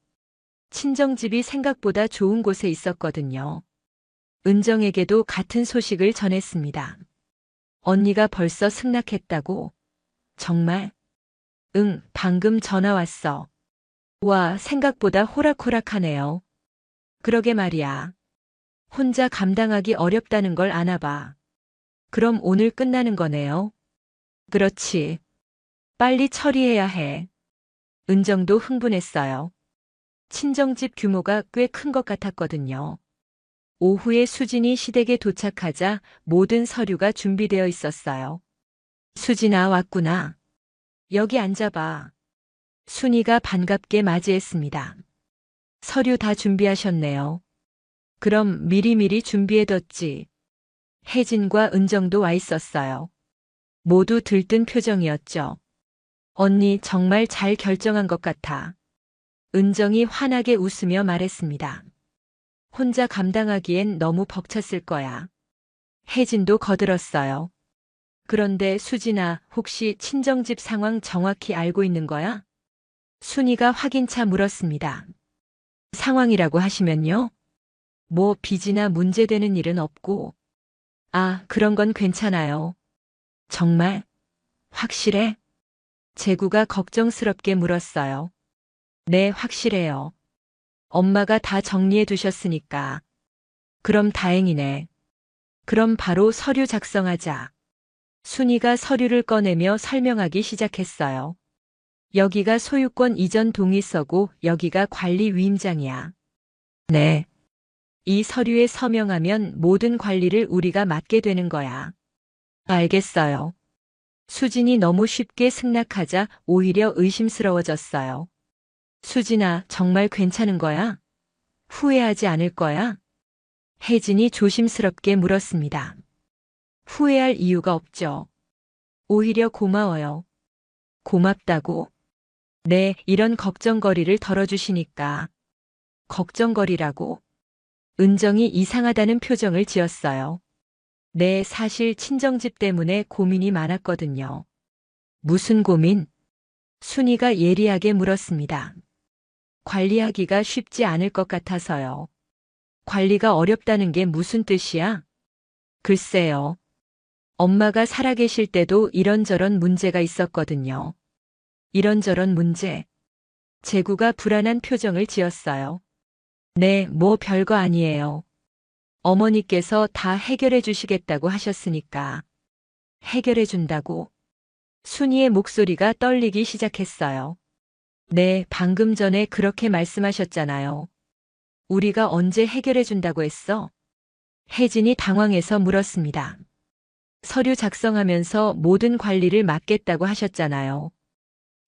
친정집이 생각보다 좋은 곳에 있었거든요. 은정에게도 같은 소식을 전했습니다. 언니가 벌써 승낙했다고? 정말? 응, 방금 전화 왔어. 와, 생각보다 호락호락하네요. 그러게 말이야. 혼자 감당하기 어렵다는 걸 아나 봐. 그럼 오늘 끝나는 거네요. 그렇지. 빨리 처리해야 해. 은정도 흥분했어요. 친정집 규모가 꽤 큰 것 같았거든요. 오후에 수진이 시댁에 도착하자 모든 서류가 준비되어 있었어요. 수진아, 왔구나. 여기 앉아봐. 순이가 반갑게 맞이했습니다. 서류 다 준비하셨네요. 그럼 미리미리 준비해뒀지. 혜진과 은정도 와 있었어요. 모두 들뜬 표정이었죠. 언니 정말 잘 결정한 것 같아. 은정이 환하게 웃으며 말했습니다. 혼자 감당하기엔 너무 벅찼을 거야. 혜진도 거들었어요. 그런데 수진아, 혹시 친정집 상황 정확히 알고 있는 거야? 순이가 확인차 물었습니다. 상황이라고 하시면요? 뭐 빚이나 문제되는 일은 없고. 아, 그런 건 괜찮아요. 정말? 확실해? 재구가 걱정스럽게 물었어요. 네, 확실해요. 엄마가 다 정리해 두셨으니까. 그럼 다행이네. 그럼 바로 서류 작성하자. 순이가 서류를 꺼내며 설명하기 시작했어요. 여기가 소유권 이전 동의서고 여기가 관리 위임장이야. 네. 이 서류에 서명하면 모든 관리를 우리가 맡게 되는 거야. 알겠어요. 수진이 너무 쉽게 승낙하자 오히려 의심스러워졌어요. 수진아, 정말 괜찮은 거야? 후회하지 않을 거야? 혜진이 조심스럽게 물었습니다. 후회할 이유가 없죠. 오히려 고마워요. 고맙다고? 네, 이런 걱정거리를 덜어주시니까. 걱정거리라고? 은정이 이상하다는 표정을 지었어요. 네, 사실 친정집 때문에 고민이 많았거든요. 무슨 고민? 순이가 예리하게 물었습니다. 관리하기가 쉽지 않을 것 같아서요. 관리가 어렵다는 게 무슨 뜻이야? 글쎄요. 엄마가 살아계실 때도 이런저런 문제가 있었거든요. 이런저런 문제. 재구가 불안한 표정을 지었어요. 네, 뭐 별거 아니에요. 어머니께서 다 해결해 주시겠다고 하셨으니까. 해결해 준다고. 순이의 목소리가 떨리기 시작했어요. 네, 방금 전에 그렇게 말씀하셨잖아요. 우리가 언제 해결해 준다고 했어? 혜진이 당황해서 물었습니다. 서류 작성하면서 모든 관리를 맡겠다고 하셨잖아요.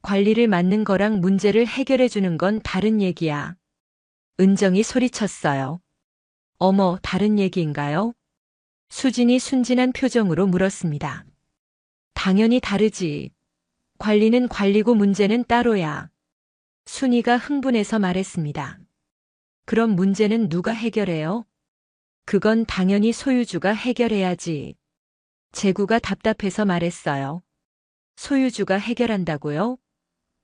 관리를 맡는 거랑 문제를 해결해 주는 건 다른 얘기야. 은정이 소리쳤어요. 어머, 다른 얘기인가요? 수진이 순진한 표정으로 물었습니다. 당연히 다르지. 관리는 관리고 문제는 따로야. 순이가 흥분해서 말했습니다. 그럼 문제는 누가 해결해요? 그건 당연히 소유주가 해결해야지. 재구가 답답해서 말했어요. 소유주가 해결한다고요?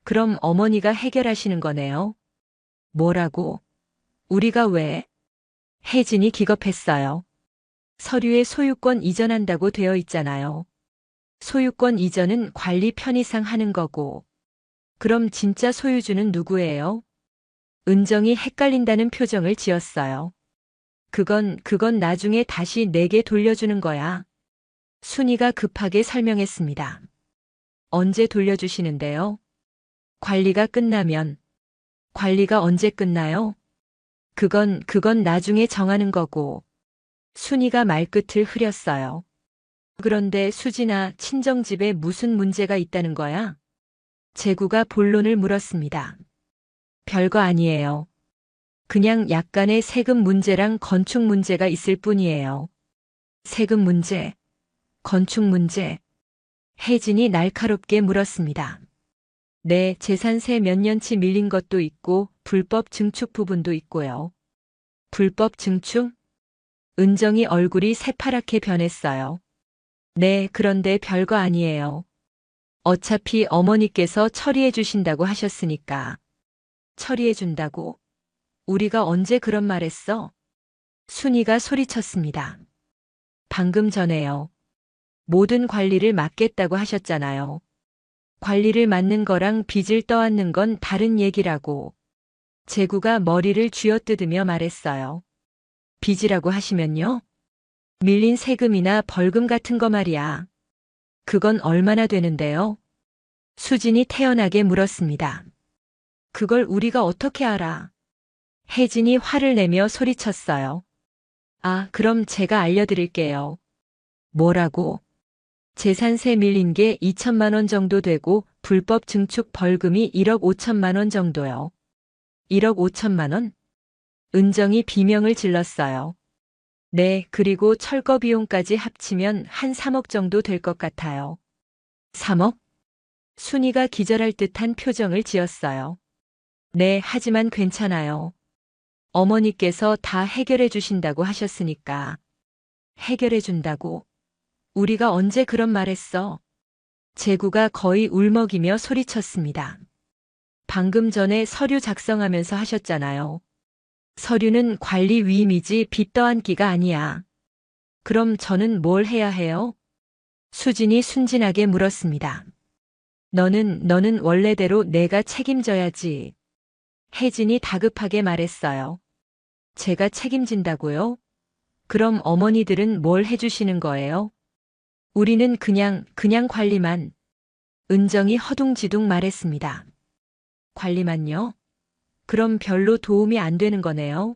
그럼 어머니가 해결하시는 거네요. 뭐라고? 우리가 왜? 혜진이 기겁했어요. 서류에 소유권 이전한다고 되어 있잖아요. 소유권 이전은 관리 편의상 하는 거고. 그럼 진짜 소유주는 누구예요? 은정이 헷갈린다는 표정을 지었어요. 그건 나중에 다시 내게 돌려주는 거야. 순이가 급하게 설명했습니다. 언제 돌려주시는데요? 관리가 끝나면. 관리가 언제 끝나요? 그건 나중에 정하는 거고. 순이가 말끝을 흐렸어요. 그런데 수진아, 친정집에 무슨 문제가 있다는 거야? 재구가 본론을 물었습니다. 별거 아니에요. 그냥 약간의 세금 문제랑 건축 문제가 있을 뿐이에요. 세금 문제, 건축 문제. 혜진이 날카롭게 물었습니다. 네, 재산세 몇 년치 밀린 것도 있고 불법 증축 부분도 있고요. 불법 증축? 은정이 얼굴이 새파랗게 변했어요. 네, 그런데 별거 아니에요. 어차피 어머니께서 처리해 주신다고 하셨으니까. 처리해 준다고? 우리가 언제 그런 말 했어? 순이가 소리쳤습니다. 방금 전에요. 모든 관리를 맡겠다고 하셨잖아요. 관리를 맡는 거랑 빚을 떠안는 건 다른 얘기라고. 재구가 머리를 쥐어뜯으며 말했어요. 빚이라고 하시면요? 밀린 세금이나 벌금 같은 거 말이야. 그건 얼마나 되는데요? 수진이 태연하게 물었습니다. 그걸 우리가 어떻게 알아? 혜진이 화를 내며 소리쳤어요. 아, 그럼 제가 알려드릴게요. 뭐라고? 재산세 밀린 게 2천만 원 정도 되고 불법 증축 벌금이 1억 5천만 원 정도요. 1억 5천만 원? 은정이 비명을 질렀어요. 네, 그리고 철거 비용까지 합치면 한 3억 정도 될 것 같아요. 3억? 순이가 기절할 듯한 표정을 지었어요. 네, 하지만 괜찮아요. 어머니께서 다 해결해 주신다고 하셨으니까. 해결해 준다고? 우리가 언제 그런 말 했어? 재구가 거의 울먹이며 소리쳤습니다. 방금 전에 서류 작성하면서 하셨잖아요. 서류는 관리 위임이지 빚 떠안기가 아니야. 그럼 저는 뭘 해야 해요? 수진이 순진하게 물었습니다. 너는 원래대로 내가 책임져야지. 혜진이 다급하게 말했어요. 제가 책임진다고요? 그럼 어머니들은 뭘 해주시는 거예요? 우리는 그냥 관리만. 은정이 허둥지둥 말했습니다. 관리만요? 그럼 별로 도움이 안 되는 거네요?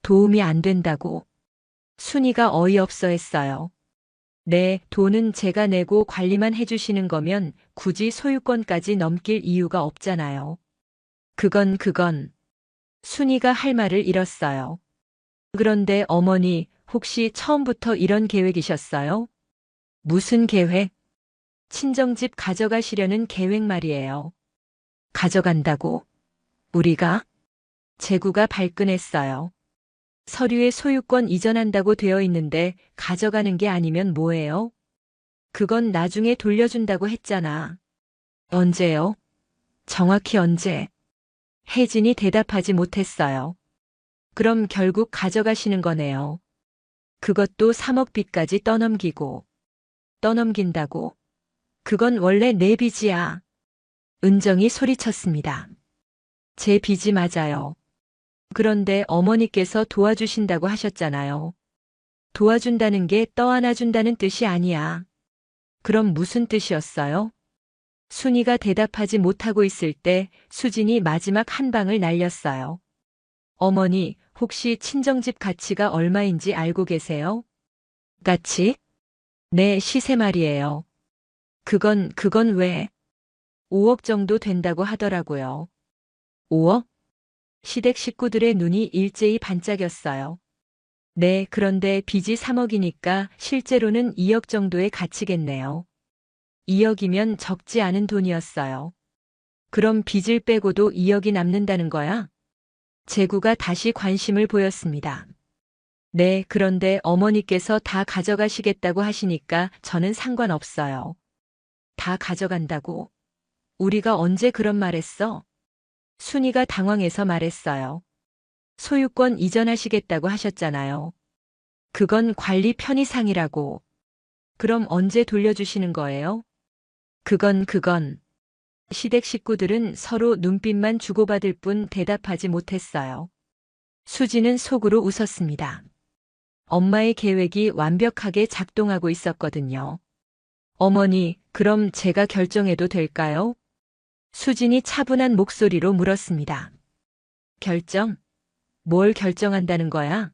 도움이 안 된다고. 순이가 어이없어 했어요. 네, 돈은 제가 내고 관리만 해주시는 거면 굳이 소유권까지 넘길 이유가 없잖아요. 그건. 순이가 할 말을 잃었어요. 그런데 어머니, 혹시 처음부터 이런 계획이셨어요? 무슨 계획? 친정집 가져가시려는 계획 말이에요. 가져간다고? 우리가? 재구가 발끈했어요. 서류에 소유권 이전한다고 되어 있는데 가져가는 게 아니면 뭐예요? 그건 나중에 돌려준다고 했잖아. 언제요? 정확히 언제? 혜진이 대답하지 못했어요. 그럼 결국 가져가시는 거네요. 그것도 3억 빚까지 떠넘기고. 떠넘긴다고? 그건 원래 내 빚이야. 은정이 소리쳤습니다. 제 빚이 맞아요. 그런데 어머니께서 도와주신다고 하셨잖아요. 도와준다는 게 떠안아준다는 뜻이 아니야. 그럼 무슨 뜻이었어요? 순이가 대답하지 못하고 있을 때 수진이 마지막 한 방을 날렸어요. 어머니, 혹시 친정집 가치가 얼마인지 알고 계세요? 가치? 네, 시세 말이에요. 그건 왜? 5억 정도 된다고 하더라고요. 5억? 시댁 식구들의 눈이 일제히 반짝였어요. 네, 그런데 빚이 3억이니까 실제로는 2억 정도의 가치겠네요. 2억이면 적지 않은 돈이었어요. 그럼 빚을 빼고도 2억이 남는다는 거야? 제구가 다시 관심을 보였습니다. 네, 그런데 어머니께서 다 가져가시겠다고 하시니까 저는 상관없어요. 다 가져간다고? 우리가 언제 그런 말 했어? 순이가 당황해서 말했어요. 소유권 이전하시겠다고 하셨잖아요. 그건 관리 편의상이라고. 그럼 언제 돌려주시는 거예요? 그건. 시댁 식구들은 서로 눈빛만 주고받을 뿐 대답하지 못했어요. 수지는 속으로 웃었습니다. 엄마의 계획이 완벽하게 작동하고 있었거든요. 어머니, 그럼 제가 결정해도 될까요? 수진이 차분한 목소리로 물었습니다. 결정? 뭘 결정한다는 거야?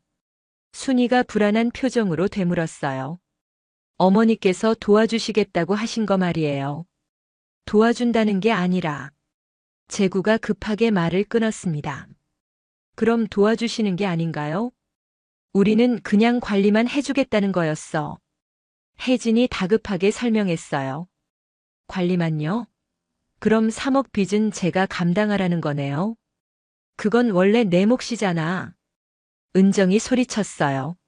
순이가 불안한 표정으로 되물었어요. 어머니께서 도와주시겠다고 하신 거 말이에요. 도와준다는 게 아니라. 제구가 급하게 말을 끊었습니다. 그럼 도와주시는 게 아닌가요? 우리는 그냥 관리만 해주겠다는 거였어. 혜진이 다급하게 설명했어요. 관리만요? 그럼 3억 빚은 제가 감당하라는 거네요. 그건 원래 내 몫이잖아. 은정이 소리쳤어요.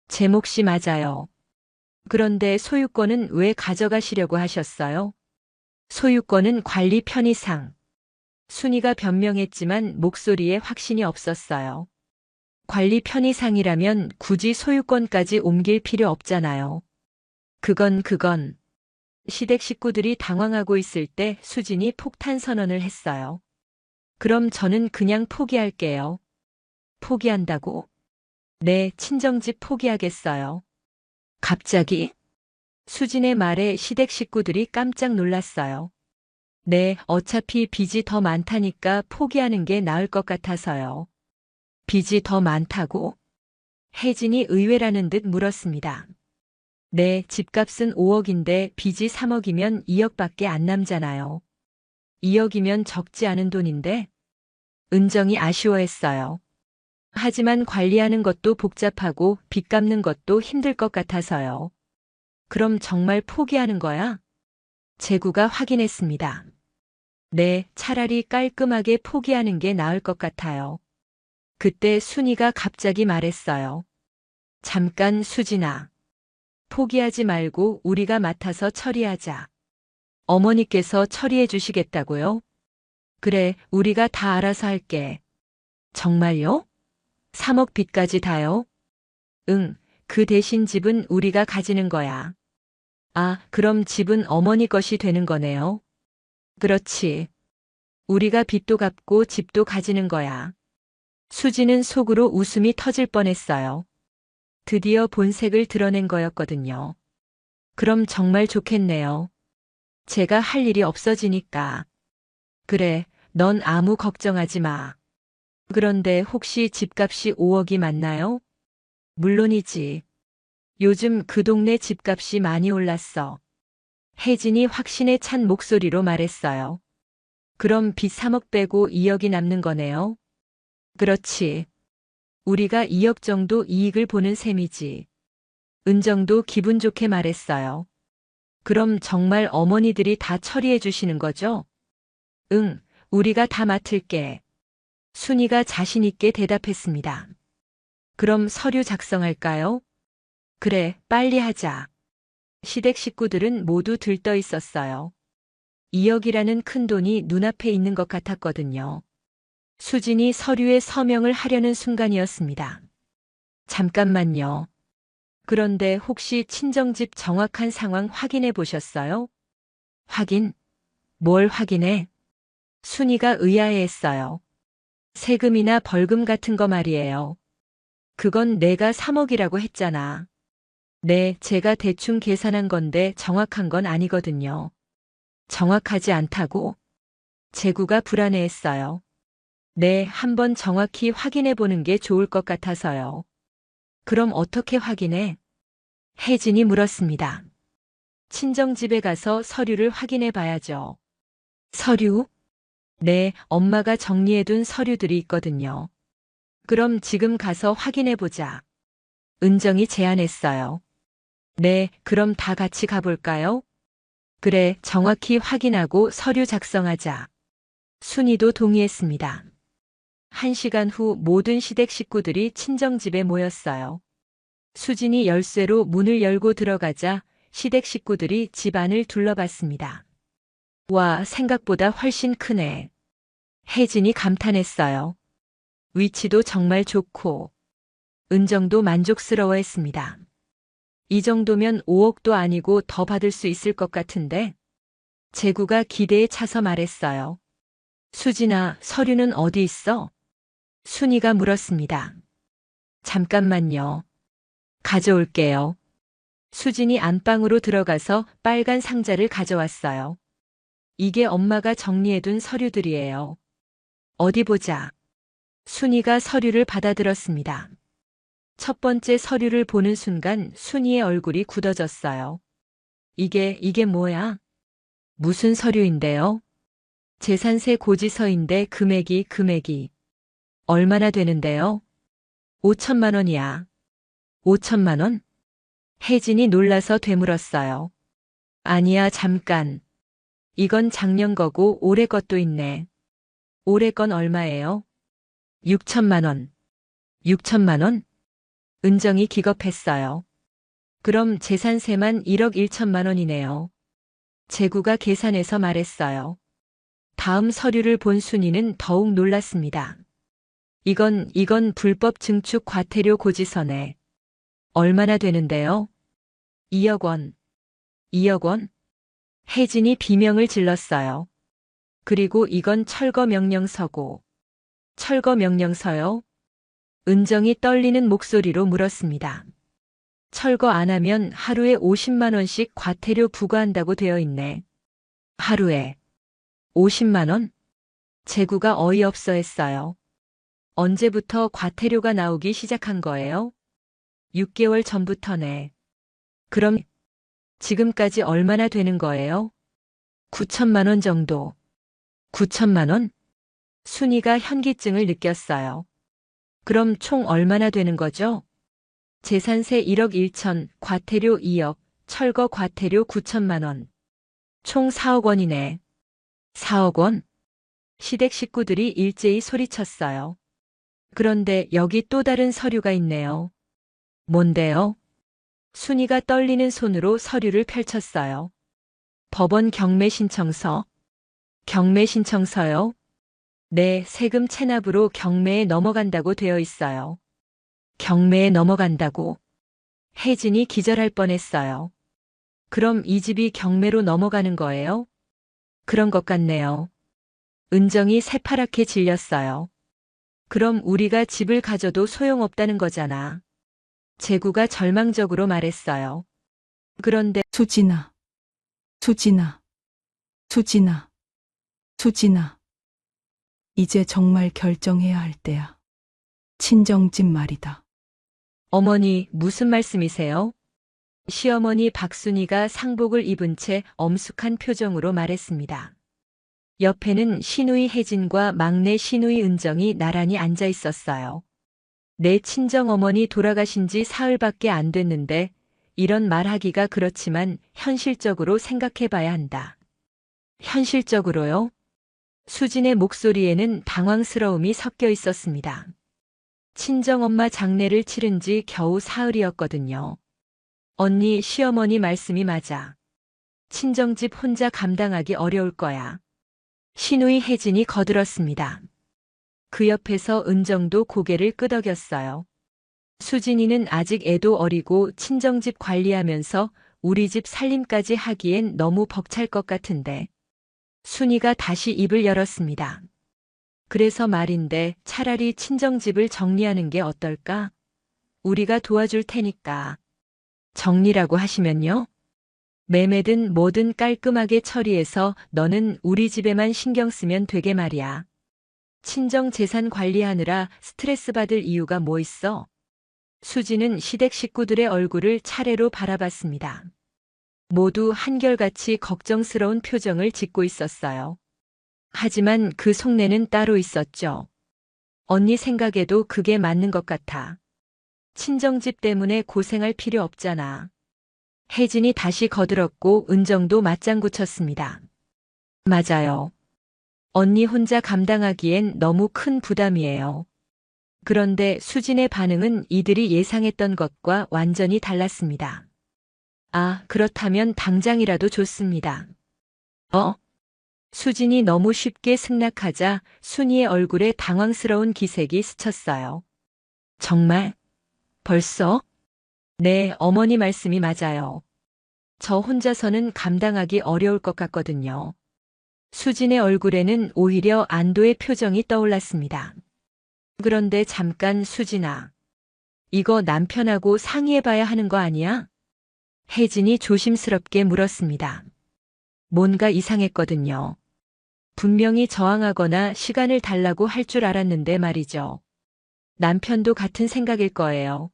제 몫이 맞아요. 그런데 소유권은 왜 가져가시려고 하셨어요? 소유권은 관리 편의상. 순이가 변명했지만 목소리에 확신이 없었어요. 관리 편의상이라면 굳이 소유권까지 옮길 필요 없잖아요. 그건. 시댁 식구들이 당황하고 있을 때 수진이 폭탄 선언을 했어요. 그럼 저는 그냥 포기할게요. 포기한다고? 네, 친정집 포기하겠어요. 갑자기? 수진의 말에 시댁 식구들이 깜짝 놀랐어요. 네, 어차피 빚이 더 많다니까 포기하는 게 나을 것 같아서요. 빚이 더 많다고? 혜진이 의외라는 듯 물었습니다. 네, 집값은 5억인데 빚이 3억이면 2억밖에 안 남잖아요. 2억이면 적지 않은 돈인데? 은정이 아쉬워했어요. 하지만 관리하는 것도 복잡하고 빚 갚는 것도 힘들 것 같아서요. 그럼 정말 포기하는 거야? 제구가 확인했습니다. 네, 차라리 깔끔하게 포기하는 게 나을 것 같아요. 그때 순이가 갑자기 말했어요. 잠깐 수진아. 포기하지 말고 우리가 맡아서 처리하자. 어머니께서 처리해 주시겠다고요? 그래, 우리가 다 알아서 할게. 정말요? 3억 빚까지 다요? 응, 그 대신 집은 우리가 가지는 거야. 아, 그럼 집은 어머니 것이 되는 거네요. 그렇지. 우리가 빚도 갚고 집도 가지는 거야. 수지는 속으로 웃음이 터질 뻔했어요. 드디어 본색을 드러낸 거였거든요. 그럼 정말 좋겠네요. 제가 할 일이 없어지니까. 그래, 넌 아무 걱정하지 마. 그런데 혹시 집값이 5억이 맞나요? 물론이지. 요즘 그 동네 집값이 많이 올랐어. 혜진이 확신에 찬 목소리로 말했어요. 그럼 빚 3억 빼고 2억이 남는 거네요? 그렇지. 우리가 2억 정도 이익을 보는 셈이지. 은정도 기분 좋게 말했어요. 그럼 정말 어머니들이 다 처리해 주시는 거죠? 응, 우리가 다 맡을게. 순이가 자신 있게 대답했습니다. 그럼 서류 작성할까요? 그래, 빨리 하자. 시댁 식구들은 모두 들떠 있었어요. 2억이라는 큰 돈이 눈앞에 있는 것 같았거든요. 수진이 서류에 서명을 하려는 순간이었습니다. 잠깐만요. 그런데 혹시 친정집 정확한 상황 확인해 보셨어요? 확인? 뭘 확인해? 순이가 의아해했어요. 세금이나 벌금 같은 거 말이에요. 그건 내가 3억이라고 했잖아. 네, 제가 대충 계산한 건데 정확한 건 아니거든요. 정확하지 않다고? 재구가 불안해했어요. 네, 한번 정확히 확인해 보는 게 좋을 것 같아서요. 그럼 어떻게 확인해? 혜진이 물었습니다. 친정집에 가서 서류를 확인해 봐야죠. 서류? 네, 엄마가 정리해둔 서류들이 있거든요. 그럼 지금 가서 확인해 보자. 은정이 제안했어요. 네, 그럼 다 같이 가볼까요? 그래, 정확히 확인하고 서류 작성하자. 순이도 동의했습니다. 1시간 후 모든 시댁 식구들이 친정집에 모였어요. 수진이 열쇠로 문을 열고 들어가자 시댁 식구들이 집 안을 둘러봤습니다. 와, 생각보다 훨씬 크네. 혜진이 감탄했어요. 위치도 정말 좋고, 은정도 만족스러워했습니다. 이 정도면 5억도 아니고 더 받을 수 있을 것 같은데? 재구가 기대에 차서 말했어요. 수진아, 서류는 어디 있어? 순이가 물었습니다. 잠깐만요. 가져올게요. 수진이 안방으로 들어가서 빨간 상자를 가져왔어요. 이게 엄마가 정리해둔 서류들이에요. 어디 보자. 순이가 서류를 받아들었습니다. 첫 번째 서류를 보는 순간 순이의 얼굴이 굳어졌어요. 이게 뭐야? 무슨 서류인데요? 재산세 고지서인데 금액이. 얼마나 되는데요? 5천만 원이야. 5천만 원? 혜진이 놀라서 되물었어요. 아니야, 잠깐. 이건 작년 거고 올해 것도 있네. 올해 건 얼마예요? 6천만 원. 6천만 원? 은정이 기겁했어요. 그럼 재산세만 1억 1천만 원이네요. 재구가 계산해서 말했어요. 다음 서류를 본 순이는 더욱 놀랐습니다. 이건 불법 증축 과태료 고지서네. 얼마나 되는데요? 2억 원. 2억 원? 혜진이 비명을 질렀어요. 그리고 이건 철거 명령서고. 철거 명령서요? 은정이 떨리는 목소리로 물었습니다. 철거 안 하면 하루에 50만 원씩 과태료 부과한다고 되어 있네. 하루에 50만 원? 재구가 어이없어 했어요. 언제부터 과태료가 나오기 시작한 거예요? 6개월 전부터네. 그럼 지금까지 얼마나 되는 거예요? 9천만 원 정도. 9천만 원? 순이가 현기증을 느꼈어요. 그럼 총 얼마나 되는 거죠? 재산세 1억 1천, 과태료 2억, 철거 과태료 9천만 원. 총 4억 원이네. 4억 원? 시댁 식구들이 일제히 소리쳤어요. 그런데 여기 또 다른 서류가 있네요. 뭔데요? 순이가 떨리는 손으로 서류를 펼쳤어요. 법원 경매 신청서. 경매 신청서요? 네, 세금 체납으로 경매에 넘어간다고 되어 있어요. 경매에 넘어간다고? 혜진이 기절할 뻔했어요. 그럼 이 집이 경매로 넘어가는 거예요? 그런 것 같네요. 은정이 새파랗게 질렸어요. 그럼 우리가 집을 가져도 소용없다는 거잖아. 재구가 절망적으로 말했어요. 그런데 수진아, 수진아, 수진아, 수진아. 이제 정말 결정해야 할 때야. 친정집 말이다. 어머니 무슨 말씀이세요? 시어머니 박순이가 상복을 입은 채 엄숙한 표정으로 말했습니다. 옆에는 시누이 혜진과 막내 시누이 은정이 나란히 앉아 있었어요. 내 친정어머니 돌아가신 지 사흘밖에 안 됐는데 이런 말하기가 그렇지만 현실적으로 생각해 봐야 한다. 현실적으로요? 수진의 목소리에는 당황스러움이 섞여 있었습니다. 친정엄마 장례를 치른 지 겨우 사흘이었거든요. 언니, 시어머니 말씀이 맞아. 친정집 혼자 감당하기 어려울 거야. 시누이 혜진이 거들었습니다. 그 옆에서 은정도 고개를 끄덕였어요. 수진이는 아직 애도 어리고 친정집 관리하면서 우리 집 살림까지 하기엔 너무 벅찰 것 같은데. 순이가 다시 입을 열었습니다. 그래서 말인데 차라리 친정집을 정리하는 게 어떨까? 우리가 도와줄 테니까. 정리라고 하시면요? 매매든 뭐든 깔끔하게 처리해서 너는 우리 집에만 신경 쓰면 되게 말이야. 친정 재산 관리하느라 스트레스 받을 이유가 뭐 있어? 수지는 시댁 식구들의 얼굴을 차례로 바라봤습니다. 모두 한결같이 걱정스러운 표정을 짓고 있었어요. 하지만 그 속내는 따로 있었죠. 언니 생각에도 그게 맞는 것 같아. 친정집 때문에 고생할 필요 없잖아. 혜진이 다시 거들었고 은정도 맞장구 쳤습니다. 맞아요. 언니 혼자 감당하기엔 너무 큰 부담이에요. 그런데 수진의 반응은 이들이 예상했던 것과 완전히 달랐습니다. 아, 그렇다면 당장이라도 좋습니다. 수진이 너무 쉽게 승낙하자 순이의 얼굴에 당황스러운 기색이 스쳤어요. 정말? 벌써? 네, 어머니 말씀이 맞아요. 저 혼자서는 감당하기 어려울 것 같거든요. 수진의 얼굴에는 오히려 안도의 표정이 떠올랐습니다. 그런데 잠깐 수진아. 이거 남편하고 상의해봐야 하는 거 아니야? 혜진이 조심스럽게 물었습니다. 뭔가 이상했거든요. 분명히 저항하거나 시간을 달라고 할 줄 알았는데 말이죠. 남편도 같은 생각일 거예요.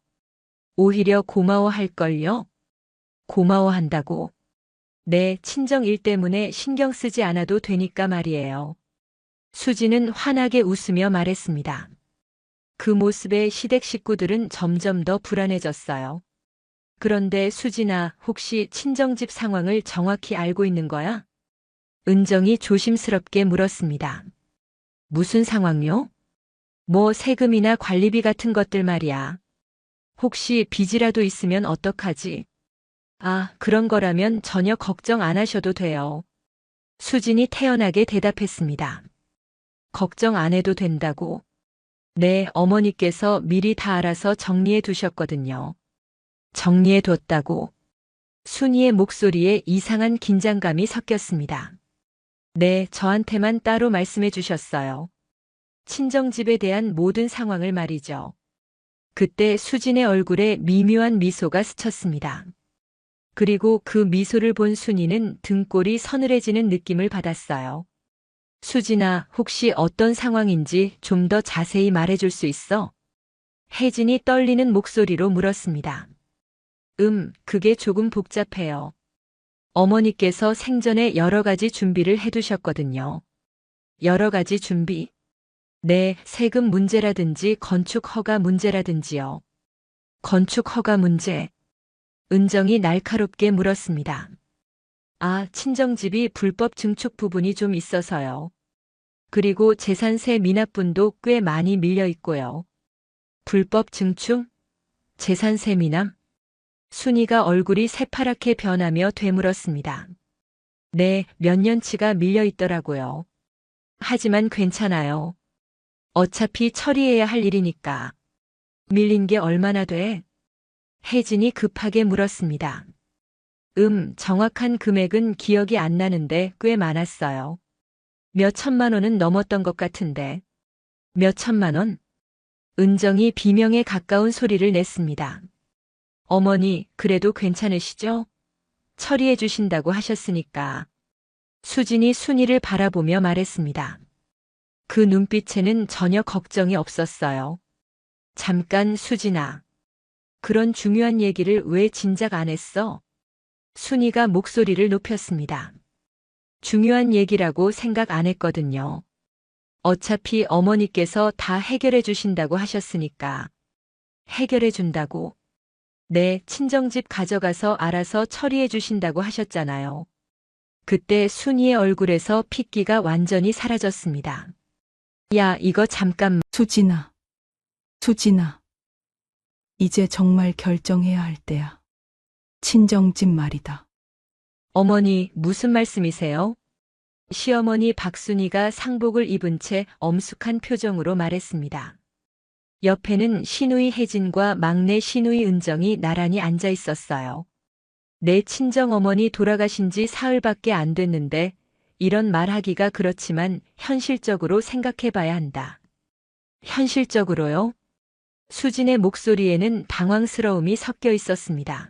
오히려 고마워할걸요? 고마워한다고? 네, 친정 일 때문에 신경 쓰지 않아도 되니까 말이에요. 수지는 환하게 웃으며 말했습니다. 그 모습에 시댁 식구들은 점점 더 불안해졌어요. 그런데 수진아, 혹시 친정집 상황을 정확히 알고 있는 거야? 은정이 조심스럽게 물었습니다. 무슨 상황요? 뭐 세금이나 관리비 같은 것들 말이야. 혹시 빚이라도 있으면 어떡하지? 아, 그런 거라면 전혀 걱정 안 하셔도 돼요. 수진이 태연하게 대답했습니다. 걱정 안 해도 된다고? 네, 어머니께서 미리 다 알아서 정리해 두셨거든요. 정리해 뒀다고? 순이의 목소리에 이상한 긴장감이 섞였습니다. 네, 저한테만 따로 말씀해 주셨어요. 친정집에 대한 모든 상황을 말이죠. 그때 수진의 얼굴에 미묘한 미소가 스쳤습니다. 그리고 그 미소를 본 순이는 등골이 서늘해지는 느낌을 받았어요. 수진아, 혹시 어떤 상황인지 좀 더 자세히 말해줄 수 있어? 혜진이 떨리는 목소리로 물었습니다. 그게 조금 복잡해요. 어머니께서 생전에 여러 가지 준비를 해두셨거든요. 여러 가지 준비? 네, 세금 문제라든지 건축 허가 문제라든지요. 건축 허가 문제. 은정이 날카롭게 물었습니다. 아, 친정집이 불법 증축 부분이 좀 있어서요. 그리고 재산세 미납분도 꽤 많이 밀려 있고요. 불법 증축? 재산세 미납? 순이가 얼굴이 새파랗게 변하며 되물었습니다. 네, 몇 년치가 밀려 있더라고요. 하지만 괜찮아요. 어차피 처리해야 할 일이니까. 밀린 게 얼마나 돼? 혜진이 급하게 물었습니다. 정확한 금액은 기억이 안 나는데 꽤 많았어요. 몇 천만 원은 넘었던 것 같은데. 몇 천만 원? 은정이 비명에 가까운 소리를 냈습니다. 어머니, 그래도 괜찮으시죠? 처리해 주신다고 하셨으니까. 수진이 순이를 바라보며 말했습니다. 그 눈빛에는 전혀 걱정이 없었어요. 잠깐 수진아. 그런 중요한 얘기를 왜 진작 안 했어? 순이가 목소리를 높였습니다. 중요한 얘기라고 생각 안 했거든요. 어차피 어머니께서 다 해결해 주신다고 하셨으니까. 해결해 준다고? 네, 친정집 가져가서 알아서 처리해 주신다고 하셨잖아요. 그때 순이의 얼굴에서 핏기가 완전히 사라졌습니다. 야, 이거 잠깐만. 수진아, 수진아. 이제 정말 결정해야 할 때야. 친정집 말이다. 어머니, 무슨 말씀이세요? 시어머니 박순이가 상복을 입은 채 엄숙한 표정으로 말했습니다. 옆에는 시누이 혜진과 막내 시누이 은정이 나란히 앉아 있었어요. 내 친정어머니 돌아가신 지 사흘밖에 안 됐는데 이런 말하기가 그렇지만 현실적으로 생각해 봐야 한다. 현실적으로요? 수진의 목소리에는 당황스러움이 섞여 있었습니다.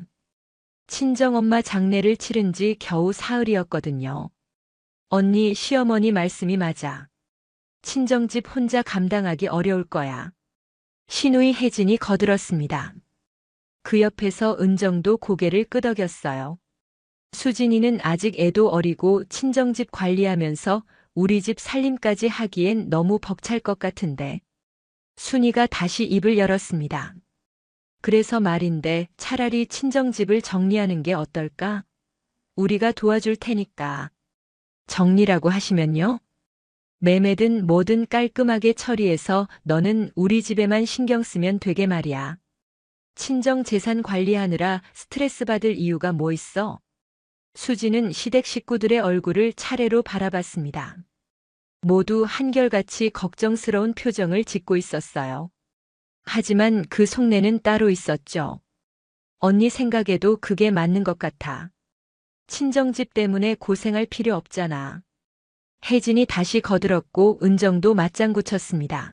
친정엄마 장례를 치른 지 겨우 사흘이었거든요. 언니, 시어머니 말씀이 맞아. 친정집 혼자 감당하기 어려울 거야. 시누이 혜진이 거들었습니다. 그 옆에서 은정도 고개를 끄덕였어요. 수진이는 아직 애도 어리고 친정집 관리하면서 우리 집 살림까지 하기엔 너무 벅찰 것 같은데. 순이가 다시 입을 열었습니다. 그래서 말인데 차라리 친정집을 정리하는 게 어떨까? 우리가 도와줄 테니까. 정리라고 하시면요? 매매든 뭐든 깔끔하게 처리해서 너는 우리 집에만 신경 쓰면 되게 말이야. 친정 재산 관리하느라 스트레스 받을 이유가 뭐 있어? 수지는 시댁 식구들의 얼굴을 차례로 바라봤습니다. 모두 한결같이 걱정스러운 표정을 짓고 있었어요. 하지만 그 속내는 따로 있었죠. 언니 생각에도 그게 맞는 것 같아. 친정집 때문에 고생할 필요 없잖아. 혜진이 다시 거들었고 은정도 맞장구 쳤습니다.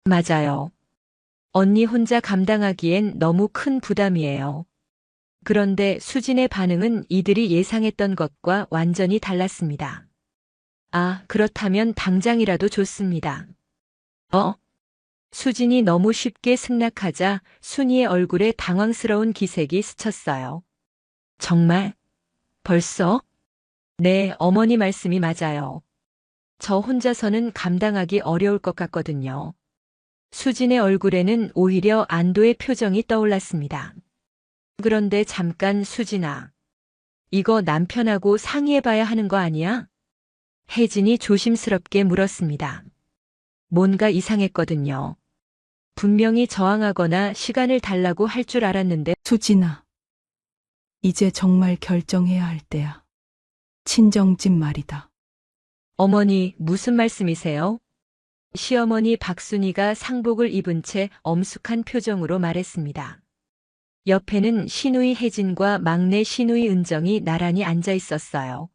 맞아요. 언니 혼자 감당하기엔 너무 큰 부담이에요. 그런데 수진의 반응은 이들이 예상했던 것과 완전히 달랐습니다. 아, 그렇다면 당장이라도 좋습니다. 수진이 너무 쉽게 승낙하자 순이의 얼굴에 당황스러운 기색이 스쳤어요. 정말? 벌써? 네, 어머니 말씀이 맞아요. 저 혼자서는 감당하기 어려울 것 같거든요. 수진의 얼굴에는 오히려 안도의 표정이 떠올랐습니다. 그런데 잠깐 수진아. 이거 남편하고 상의해봐야 하는 거 아니야? 혜진이 조심스럽게 물었습니다. 뭔가 이상했거든요. 분명히 저항하거나 시간을 달라고 할 줄 알았는데 수진아, 이제 정말 결정해야 할 때야. 친정집 말이다. 어머니 무슨 말씀이세요? 시어머니 박순이가 상복을 입은 채 엄숙한 표정으로 말했습니다. 옆에는 시누이 혜진과 막내 시누이 은정이 나란히 앉아 있었어요.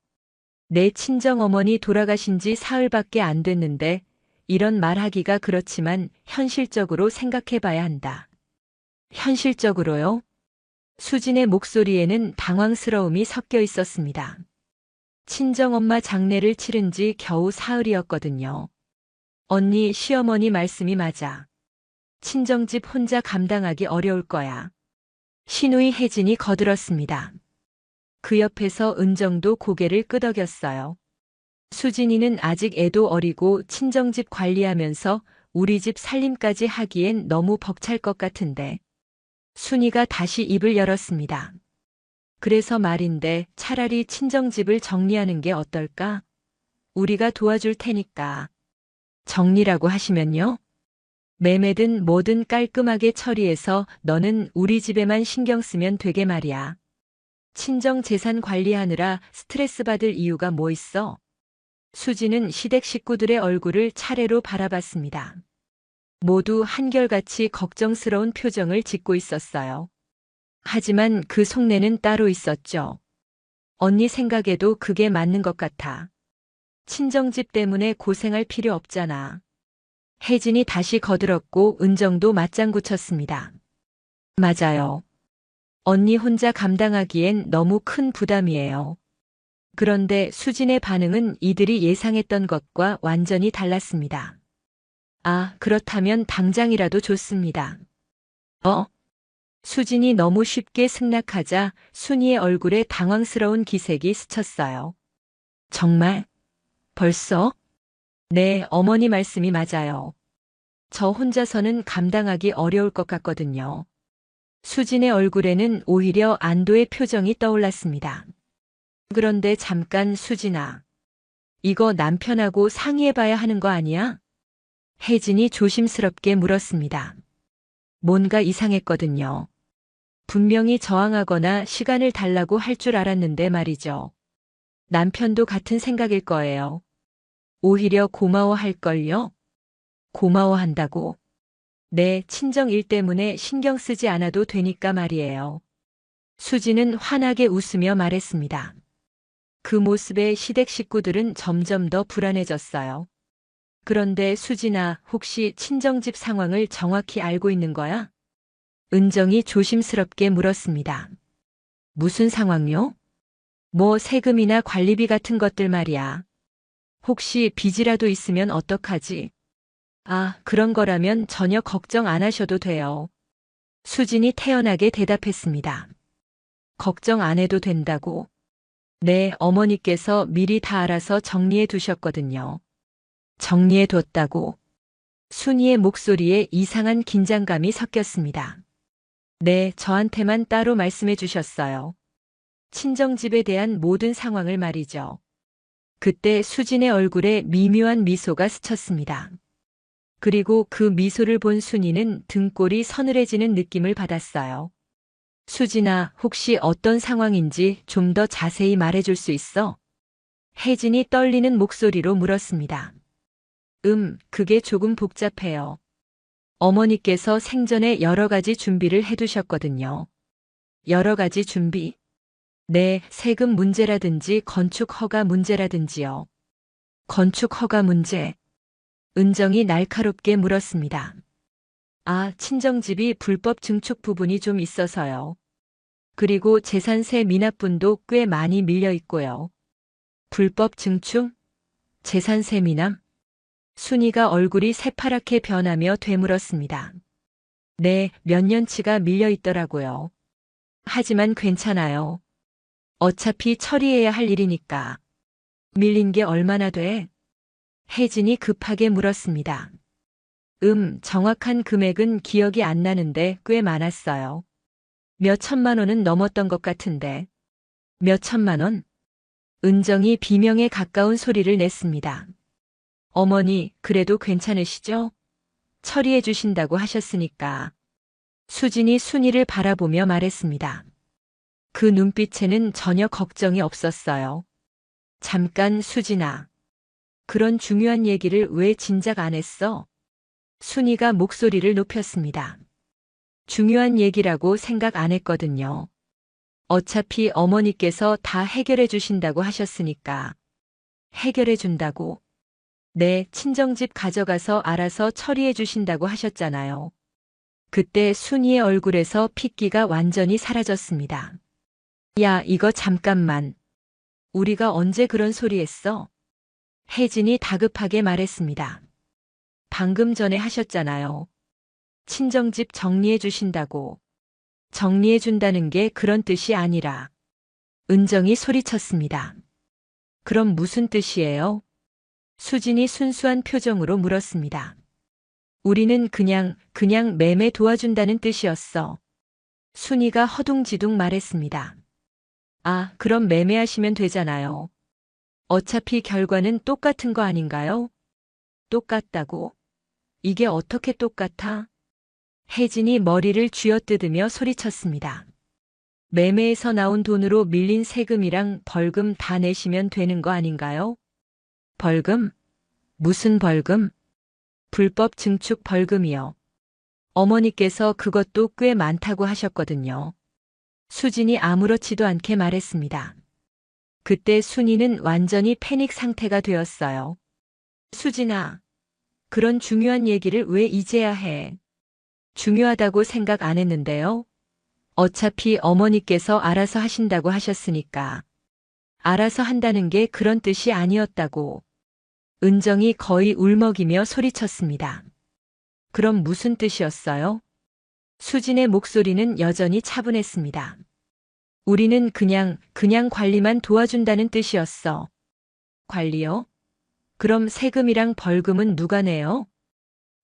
내 친정어머니 돌아가신 지 사흘밖에 안 됐는데 이런 말하기가 그렇지만 현실적으로 생각해봐야 한다. 현실적으로요? 수진의 목소리에는 당황스러움이 섞여 있었습니다. 친정엄마 장례를 치른 지 겨우 사흘이었거든요. 언니, 시어머니 말씀이 맞아. 친정집 혼자 감당하기 어려울 거야. 시누이 혜진이 거들었습니다. 그 옆에서 은정도 고개를 끄덕였어요. 수진이는 아직 애도 어리고 친정집 관리하면서 우리 집 살림까지 하기엔 너무 벅찰 것 같은데. 순이가 다시 입을 열었습니다. 그래서 말인데 차라리 친정집을 정리하는 게 어떨까? 우리가 도와줄 테니까. 정리라고 하시면요? 매매든 뭐든 깔끔하게 처리해서 너는 우리 집에만 신경 쓰면 되게 말이야. 친정 재산 관리하느라 스트레스 받을 이유가 뭐 있어? 수지는 시댁 식구들의 얼굴을 차례로 바라봤습니다. 모두 한결같이 걱정스러운 표정을 짓고 있었어요. 하지만 그 속내는 따로 있었죠. 언니 생각에도 그게 맞는 것 같아. 친정집 때문에 고생할 필요 없잖아. 혜진이 다시 거들었고 은정도 맞장구 쳤습니다. 맞아요. 언니 혼자 감당하기엔 너무 큰 부담이에요. 그런데 수진의 반응은 이들이 예상했던 것과 완전히 달랐습니다. 아, 그렇다면 당장이라도 좋습니다. 수진이 너무 쉽게 승낙하자 순이의 얼굴에 당황스러운 기색이 스쳤어요. 정말? 벌써? 네, 어머니 말씀이 맞아요. 저 혼자서는 감당하기 어려울 것 같거든요. 수진의 얼굴에는 오히려 안도의 표정이 떠올랐습니다. 그런데 잠깐 수진아. 이거 남편하고 상의해봐야 하는 거 아니야? 혜진이 조심스럽게 물었습니다. 뭔가 이상했거든요. 분명히 저항하거나 시간을 달라고 할 줄 알았는데 말이죠. 남편도 같은 생각일 거예요. 오히려 고마워할걸요? 고마워한다고? 내 친정 일 때문에 신경 쓰지 않아도 되니까 말이에요. 수지는 환하게 웃으며 말했습니다. 그 모습에 시댁 식구들은 점점 더 불안해졌어요. 그런데 수진아, 혹시 친정집 상황을 정확히 알고 있는 거야? 은정이 조심스럽게 물었습니다. 무슨 상황요? 뭐 세금이나 관리비 같은 것들 말이야. 혹시 빚이라도 있으면 어떡하지? 아, 그런 거라면 전혀 걱정 안 하셔도 돼요. 수진이 태연하게 대답했습니다. 걱정 안 해도 된다고. 네, 어머니께서 미리 다 알아서 정리해 두셨거든요. 정리해 뒀다고. 순이의 목소리에 이상한 긴장감이 섞였습니다. 네, 저한테만 따로 말씀해 주셨어요. 친정집에 대한 모든 상황을 말이죠. 그때 수진의 얼굴에 미묘한 미소가 스쳤습니다. 그리고 그 미소를 본 순이는 등골이 서늘해지는 느낌을 받았어요. 수진아, 혹시 어떤 상황인지 좀 더 자세히 말해줄 수 있어? 혜진이 떨리는 목소리로 물었습니다. 그게 조금 복잡해요. 어머니께서 생전에 여러 가지 준비를 해두셨거든요. 여러 가지 준비? 네, 세금 문제라든지 건축 허가 문제라든지요. 건축 허가 문제. 은정이 날카롭게 물었습니다. 아, 친정집이 불법 증축 부분이 좀 있어서요. 그리고 재산세 미납분도 꽤 많이 밀려 있고요. 불법 증축? 재산세 미납? 순이가 얼굴이 새파랗게 변하며 되물었습니다. 네, 몇 년치가 밀려 있더라고요. 하지만 괜찮아요. 어차피 처리해야 할 일이니까. 밀린 게 얼마나 돼? 혜진이 급하게 물었습니다. 정확한 금액은 기억이 안 나는데 꽤 많았어요. 몇 천만 원은 넘었던 것 같은데. 몇 천만 원? 은정이 비명에 가까운 소리를 냈습니다. 어머니, 그래도 괜찮으시죠? 처리해 주신다고 하셨으니까. 수진이 순이를 바라보며 말했습니다. 그 눈빛에는 전혀 걱정이 없었어요. 잠깐, 수진아. 그런 중요한 얘기를 왜 진작 안 했어? 순이가 목소리를 높였습니다. 중요한 얘기라고 생각 안 했거든요. 어차피 어머니께서 다 해결해 주신다고 하셨으니까. 해결해 준다고? 네, 친정집 가져가서 알아서 처리해 주신다고 하셨잖아요. 그때 순이의 얼굴에서 핏기가 완전히 사라졌습니다. 야, 이거 잠깐만. 우리가 언제 그런 소리 했어? 혜진이 다급하게 말했습니다. 방금 전에 하셨잖아요. 친정집 정리해 주신다고. 정리해 준다는 게 그런 뜻이 아니라. 은정이 소리쳤습니다. 그럼 무슨 뜻이에요? 수진이 순수한 표정으로 물었습니다. 우리는 그냥 매매 도와준다는 뜻이었어. 순이가 허둥지둥 말했습니다. 아, 그럼 매매하시면 되잖아요. 어차피 결과는 똑같은 거 아닌가요? 똑같다고? 이게 어떻게 똑같아? 혜진이 머리를 쥐어뜯으며 소리쳤습니다. 매매에서 나온 돈으로 밀린 세금이랑 벌금 다 내시면 되는 거 아닌가요? 벌금? 무슨 벌금? 불법 증축 벌금이요. 어머니께서 그것도 꽤 많다고 하셨거든요. 수진이 아무렇지도 않게 말했습니다. 그때 순이는 완전히 패닉 상태가 되었어요. 수진아, 그런 중요한 얘기를 왜 이제야 해? 중요하다고 생각 안 했는데요. 어차피 어머니께서 알아서 하신다고 하셨으니까. 알아서 한다는 게 그런 뜻이 아니었다고. 은정이 거의 울먹이며 소리쳤습니다. 그럼 무슨 뜻이었어요? 수진의 목소리는 여전히 차분했습니다. 우리는 그냥 관리만 도와준다는 뜻이었어. 관리요? 그럼 세금이랑 벌금은 누가 내요?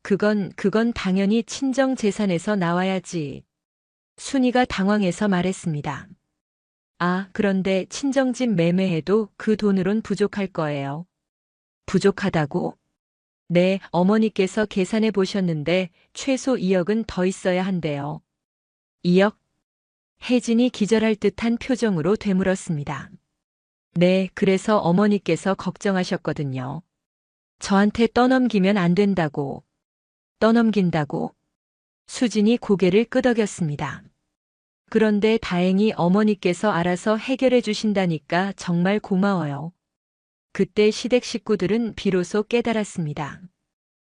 그건 당연히 친정 재산에서 나와야지. 순이가 당황해서 말했습니다. 아, 그런데 친정집 매매해도 그 돈으론 부족할 거예요. 부족하다고? 네, 어머니께서 계산해 보셨는데 최소 2억은 더 있어야 한대요. 2억? 혜진이 기절할 듯한 표정으로 되물었습니다. 네, 그래서 어머니께서 걱정하셨거든요. 저한테 떠넘기면 안 된다고. 떠넘긴다고? 수진이 고개를 끄덕였습니다. 그런데 다행히 어머니께서 알아서 해결해 주신다니까 정말 고마워요. 그때 시댁 식구들은 비로소 깨달았습니다.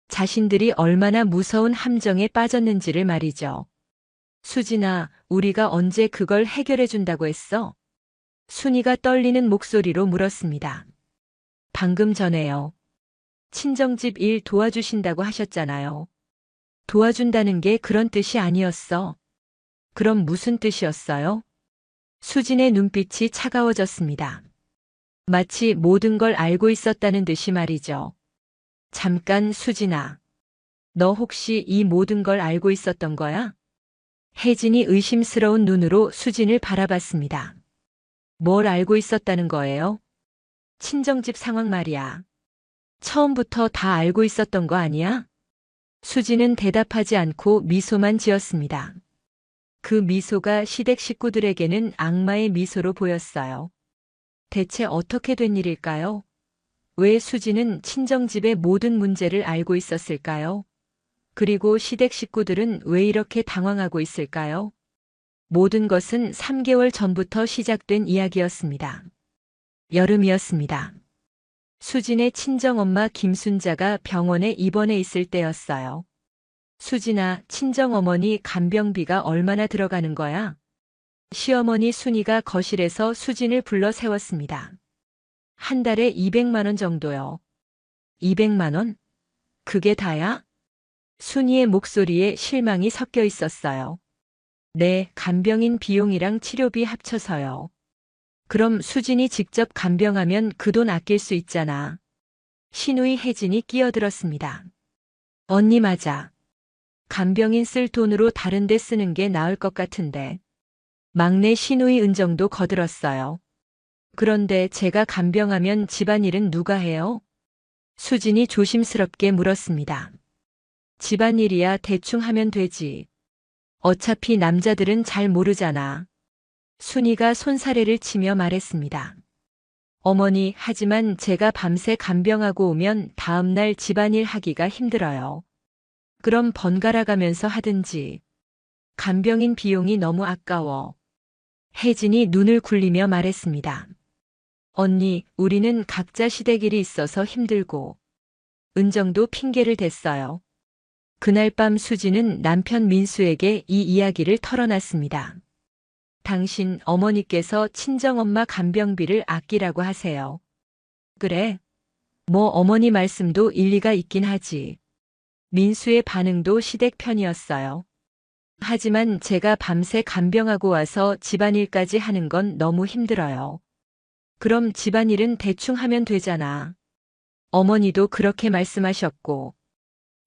자신들이 얼마나 무서운 함정에 빠졌는지를 말이죠. 수진아, 우리가 언제 그걸 해결해 준다고 했어? 순이가 떨리는 목소리로 물었습니다. 방금 전에요. 친정집 일 도와주신다고 하셨잖아요. 도와준다는 게 그런 뜻이 아니었어. 그럼 무슨 뜻이었어요? 수진의 눈빛이 차가워졌습니다. 마치 모든 걸 알고 있었다는 듯이 말이죠. 잠깐, 수진아. 너 혹시 이 모든 걸 알고 있었던 거야? 혜진이 의심스러운 눈으로 수진을 바라봤습니다. 뭘 알고 있었다는 거예요? 친정집 상황 말이야. 처음부터 다 알고 있었던 거 아니야? 수진은 대답하지 않고 미소만 지었습니다. 그 미소가 시댁 식구들에게는 악마의 미소로 보였어요. 대체 어떻게 된 일일까요? 왜 수진은 친정집의 모든 문제를 알고 있었을까요? 그리고 시댁 식구들은 왜 이렇게 당황하고 있을까요? 모든 것은 3개월 전부터 시작된 이야기였습니다. 여름이었습니다. 수진의 친정엄마 김순자가 병원에 입원해 있을 때였어요. 수진아, 친정어머니 간병비가 얼마나 들어가는 거야? 시어머니 순이가 거실에서 수진을 불러 세웠습니다. 한 달에 200만 원 정도요. 200만 원? 그게 다야? 순이의 목소리에 실망이 섞여 있었어요. 네, 간병인 비용이랑 치료비 합쳐서요. 그럼 수진이 직접 간병하면 그 돈 아낄 수 있잖아. 신우이 혜진이 끼어들었습니다. 언니 맞아. 간병인 쓸 돈으로 다른 데 쓰는 게 나을 것 같은데. 막내 신우이 은정도 거들었어요. 그런데 제가 간병하면 집안일은 누가 해요? 수진이 조심스럽게 물었습니다. 집안일이야 대충 하면 되지. 어차피 남자들은 잘 모르잖아. 순이가 손사래를 치며 말했습니다. 어머니, 하지만 제가 밤새 간병하고 오면 다음날 집안일 하기가 힘들어요. 그럼 번갈아 가면서 하든지. 간병인 비용이 너무 아까워. 혜진이 눈을 굴리며 말했습니다. 언니, 우리는 각자 시댁 일이 있어서 힘들고. 은정도 핑계를 댔어요. 그날 밤 수지는 남편 민수에게 이 이야기를 털어놨습니다. 당신 어머니께서 친정엄마 간병비를 아끼라고 하세요. 그래? 뭐 어머니 말씀도 일리가 있긴 하지. 민수의 반응도 시댁 편이었어요. 하지만 제가 밤새 간병하고 와서 집안일까지 하는 건 너무 힘들어요. 그럼 집안일은 대충 하면 되잖아. 어머니도 그렇게 말씀하셨고.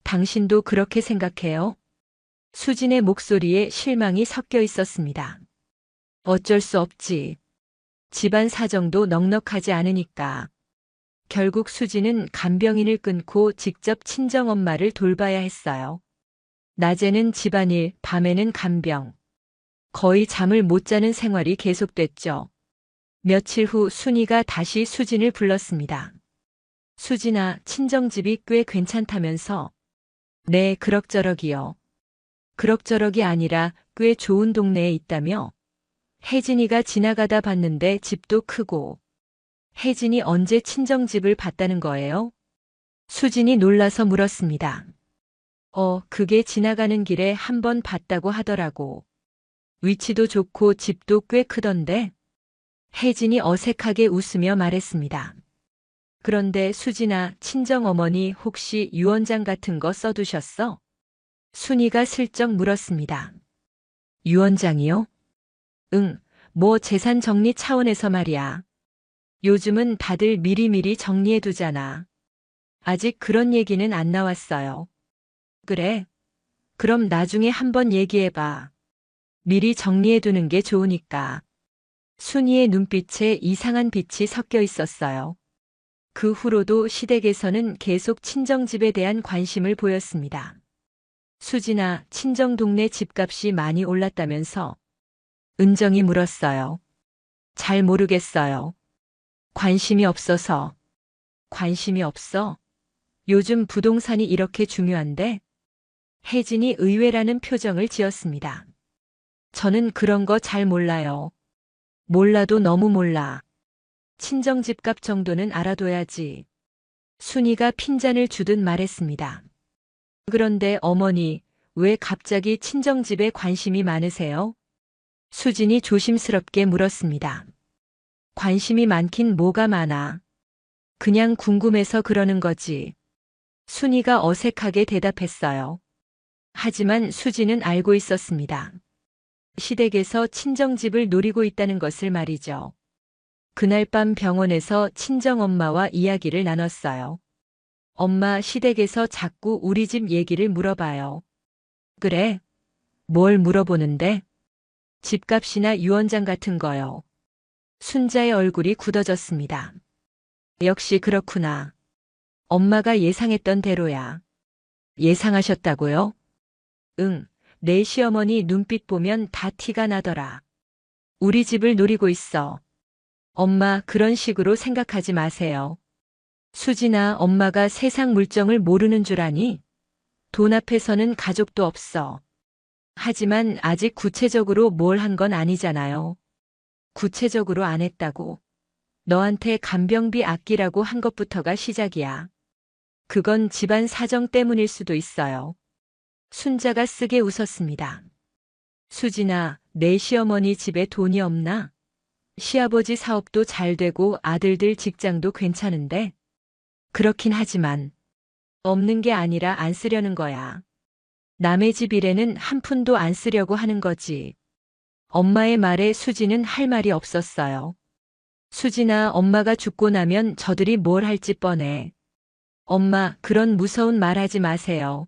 당신도 그렇게 생각해요? 수진의 목소리에 실망이 섞여 있었습니다. 어쩔 수 없지. 집안 사정도 넉넉하지 않으니까. 결국 수진은 간병인을 끊고 직접 친정엄마를 돌봐야 했어요. 낮에는 집안일, 밤에는 간병. 거의 잠을 못 자는 생활이 계속됐죠. 며칠 후 순이가 다시 수진을 불렀습니다. 수진아, 친정집이 꽤 괜찮다면서? 네, 그럭저럭이요. 그럭저럭이 아니라 꽤 좋은 동네에 있다며? 혜진이가 지나가다 봤는데 집도 크고. 혜진이 언제 친정집을 봤다는 거예요? 수진이 놀라서 물었습니다. 그게 지나가는 길에 한 번 봤다고 하더라고. 위치도 좋고 집도 꽤 크던데? 혜진이 어색하게 웃으며 말했습니다. 그런데 수진아, 친정어머니 혹시 유언장 같은 거 써두셨어? 순이가 슬쩍 물었습니다. 유언장이요? 응, 뭐 재산 정리 차원에서 말이야. 요즘은 다들 미리미리 정리해두잖아. 아직 그런 얘기는 안 나왔어요. 그래? 그럼 나중에 한번 얘기해봐. 미리 정리해두는 게 좋으니까. 순이의 눈빛에 이상한 빛이 섞여 있었어요. 그 후로도 시댁에서는 계속 친정집에 대한 관심을 보였습니다. 수진아, 친정 동네 집값이 많이 올랐다면서? 은정이 물었어요. 잘 모르겠어요. 관심이 없어서. 관심이 없어? 요즘 부동산이 이렇게 중요한데? 혜진이 의외라는 표정을 지었습니다. 저는 그런 거 잘 몰라요. 몰라도 너무 몰라. 친정 집값 정도는 알아둬야지. 순이가 핀잔을 주듯 말했습니다. 그런데 어머니, 왜 갑자기 친정집에 관심이 많으세요? 수진이 조심스럽게 물었습니다. 관심이 많긴 뭐가 많아. 그냥 궁금해서 그러는 거지. 순이가 어색하게 대답했어요. 하지만 수진은 알고 있었습니다. 시댁에서 친정집을 노리고 있다는 것을 말이죠. 그날 밤 병원에서 친정엄마와 이야기를 나눴어요. 엄마, 시댁에서 자꾸 우리 집 얘기를 물어봐요. 그래? 뭘 물어보는데? 집값이나 유언장 같은 거요. 순자의 얼굴이 굳어졌습니다. 역시 그렇구나. 엄마가 예상했던 대로야. 예상하셨다고요? 응, 내 시어머니 눈빛 보면 다 티가 나더라. 우리 집을 노리고 있어. 엄마, 그런 식으로 생각하지 마세요. 수진아, 엄마가 세상 물정을 모르는 줄 아니? 돈 앞에서는 가족도 없어. 하지만 아직 구체적으로 뭘 한 건 아니잖아요. 구체적으로 안 했다고. 너한테 간병비 아끼라고 한 것부터가 시작이야. 그건 집안 사정 때문일 수도 있어요. 순자가 쓰게 웃었습니다. 수진아, 내 시어머니 집에 돈이 없나? 시아버지 사업도 잘 되고 아들들 직장도 괜찮은데? 그렇긴 하지만 없는 게 아니라 안 쓰려는 거야. 남의 집 일에는 한 푼도 안 쓰려고 하는 거지. 엄마의 말에 수진은 할 말이 없었어요. 수진아, 엄마가 죽고 나면 저들이 뭘 할지 뻔해. 엄마, 그런 무서운 말 하지 마세요.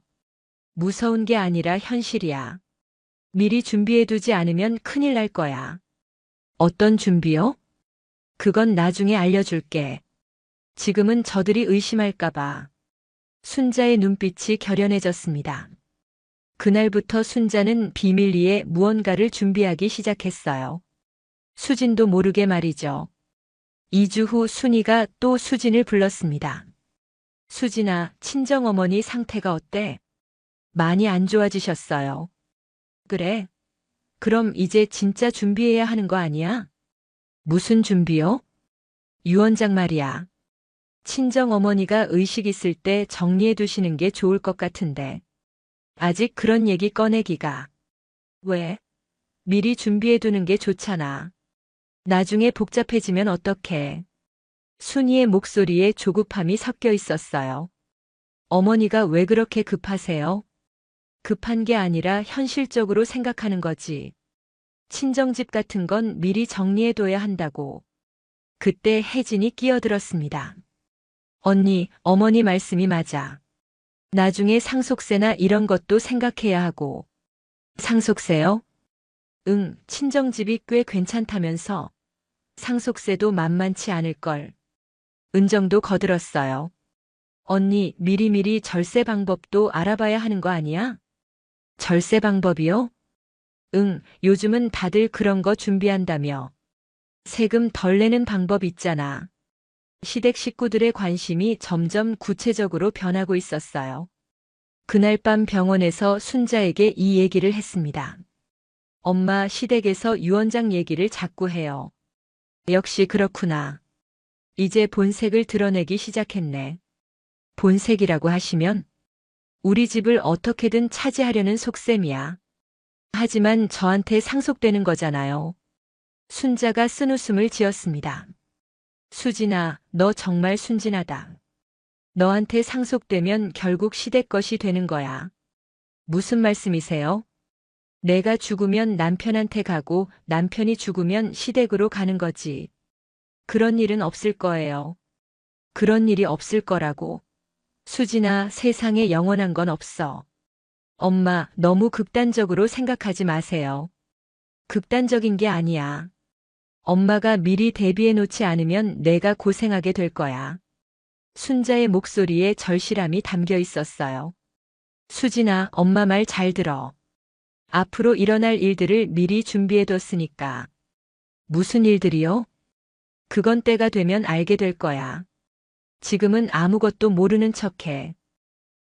무서운 게 아니라 현실이야. 미리 준비해두지 않으면 큰일 날 거야. 어떤 준비요? 그건 나중에 알려줄게. 지금은 저들이 의심할까봐. 순자의 눈빛이 결연해졌습니다. 그날부터 순자는 비밀리에 무언가를 준비하기 시작했어요. 수진도 모르게 말이죠. 2주 후 순이가 또 수진을 불렀습니다. 수진아, 친정어머니 상태가 어때? 많이 안 좋아지셨어요. 그래? 그럼 이제 진짜 준비해야 하는 거 아니야? 무슨 준비요? 유언장 말이야. 친정어머니가 의식 있을 때 정리해 두시는 게 좋을 것 같은데. 아직 그런 얘기 꺼내기가. 왜? 미리 준비해 두는 게 좋잖아. 나중에 복잡해지면 어떡해. 순이의 목소리에 조급함이 섞여 있었어요. 어머니가 왜 그렇게 급하세요? 급한 게 아니라 현실적으로 생각하는 거지. 친정집 같은 건 미리 정리해둬야 한다고. 그때 혜진이 끼어들었습니다. 언니, 어머니 말씀이 맞아. 나중에 상속세나 이런 것도 생각해야 하고. 상속세요? 응, 친정집이 꽤 괜찮다면서. 상속세도 만만치 않을걸. 은정도 거들었어요. 언니, 미리미리 절세 방법도 알아봐야 하는 거 아니야? 절세 방법이요? 응, 요즘은 다들 그런 거 준비한다며. 세금 덜 내는 방법 있잖아. 시댁 식구들의 관심이 점점 구체적으로 변하고 있었어요. 그날 밤 병원에서 순자에게 이 얘기를 했습니다. 엄마, 시댁에서 유언장 얘기를 자꾸 해요. 역시 그렇구나. 이제 본색을 드러내기 시작했네. 본색이라고 하시면? 우리 집을 어떻게든 차지하려는 속셈이야. 하지만 저한테 상속되는 거잖아요. 순자가 쓴웃음을 지었습니다. 수진아, 너 정말 순진하다. 너한테 상속되면 결국 시댁 것이 되는 거야. 무슨 말씀이세요? 내가 죽으면 남편한테 가고 남편이 죽으면 시댁으로 가는 거지. 그런 일은 없을 거예요. 그런 일이 없을 거라고. 수진아, 세상에 영원한 건 없어. 엄마, 너무 극단적으로 생각하지 마세요. 극단적인 게 아니야. 엄마가 미리 대비해 놓지 않으면 내가 고생하게 될 거야. 순자의 목소리에 절실함이 담겨 있었어요. 수진아, 엄마 말 잘 들어. 앞으로 일어날 일들을 미리 준비해뒀으니까. 무슨 일들이요? 그건 때가 되면 알게 될 거야. 지금은 아무것도 모르는 척해.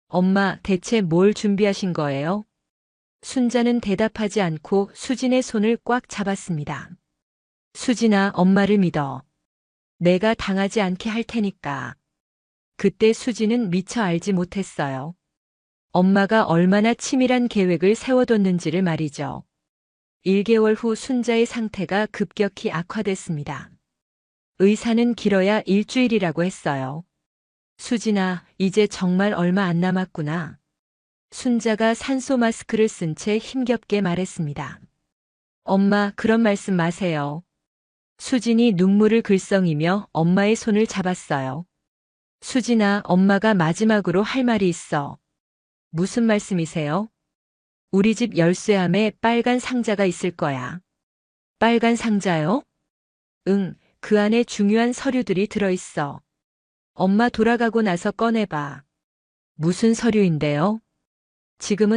엄마, 대체 뭘 준비하신 거예요? 순자는 대답하지 않고 수진의 손을 꽉 잡았습니다. 수진아, 엄마를 믿어. 내가 당하지 않게 할 테니까. 그때 수지는 미처 알지 못했어요. 엄마가 얼마나 치밀한 계획을 세워뒀는지를 말이죠. 1개월 후 순자의 상태가 급격히 악화됐습니다. 의사는 길어야 일주일이라고 했어요. 수진아, 이제 정말 얼마 안 남았구나. 순자가 산소 마스크를 쓴 채 힘겹게 말했습니다. 엄마, 그런 말씀 마세요. 수진이 눈물을 글썽이며 엄마의 손을 잡았어요. 수진아, 엄마가 마지막으로 할 말이 있어. 무슨 말씀이세요? 우리 집 열쇠함에 빨간 상자가 있을 거야. 빨간 상자요? 응, 그 안에 중요한 서류들이 들어있어. 엄마 돌아가고 나서 꺼내봐. 무슨 서류인데요? 지금은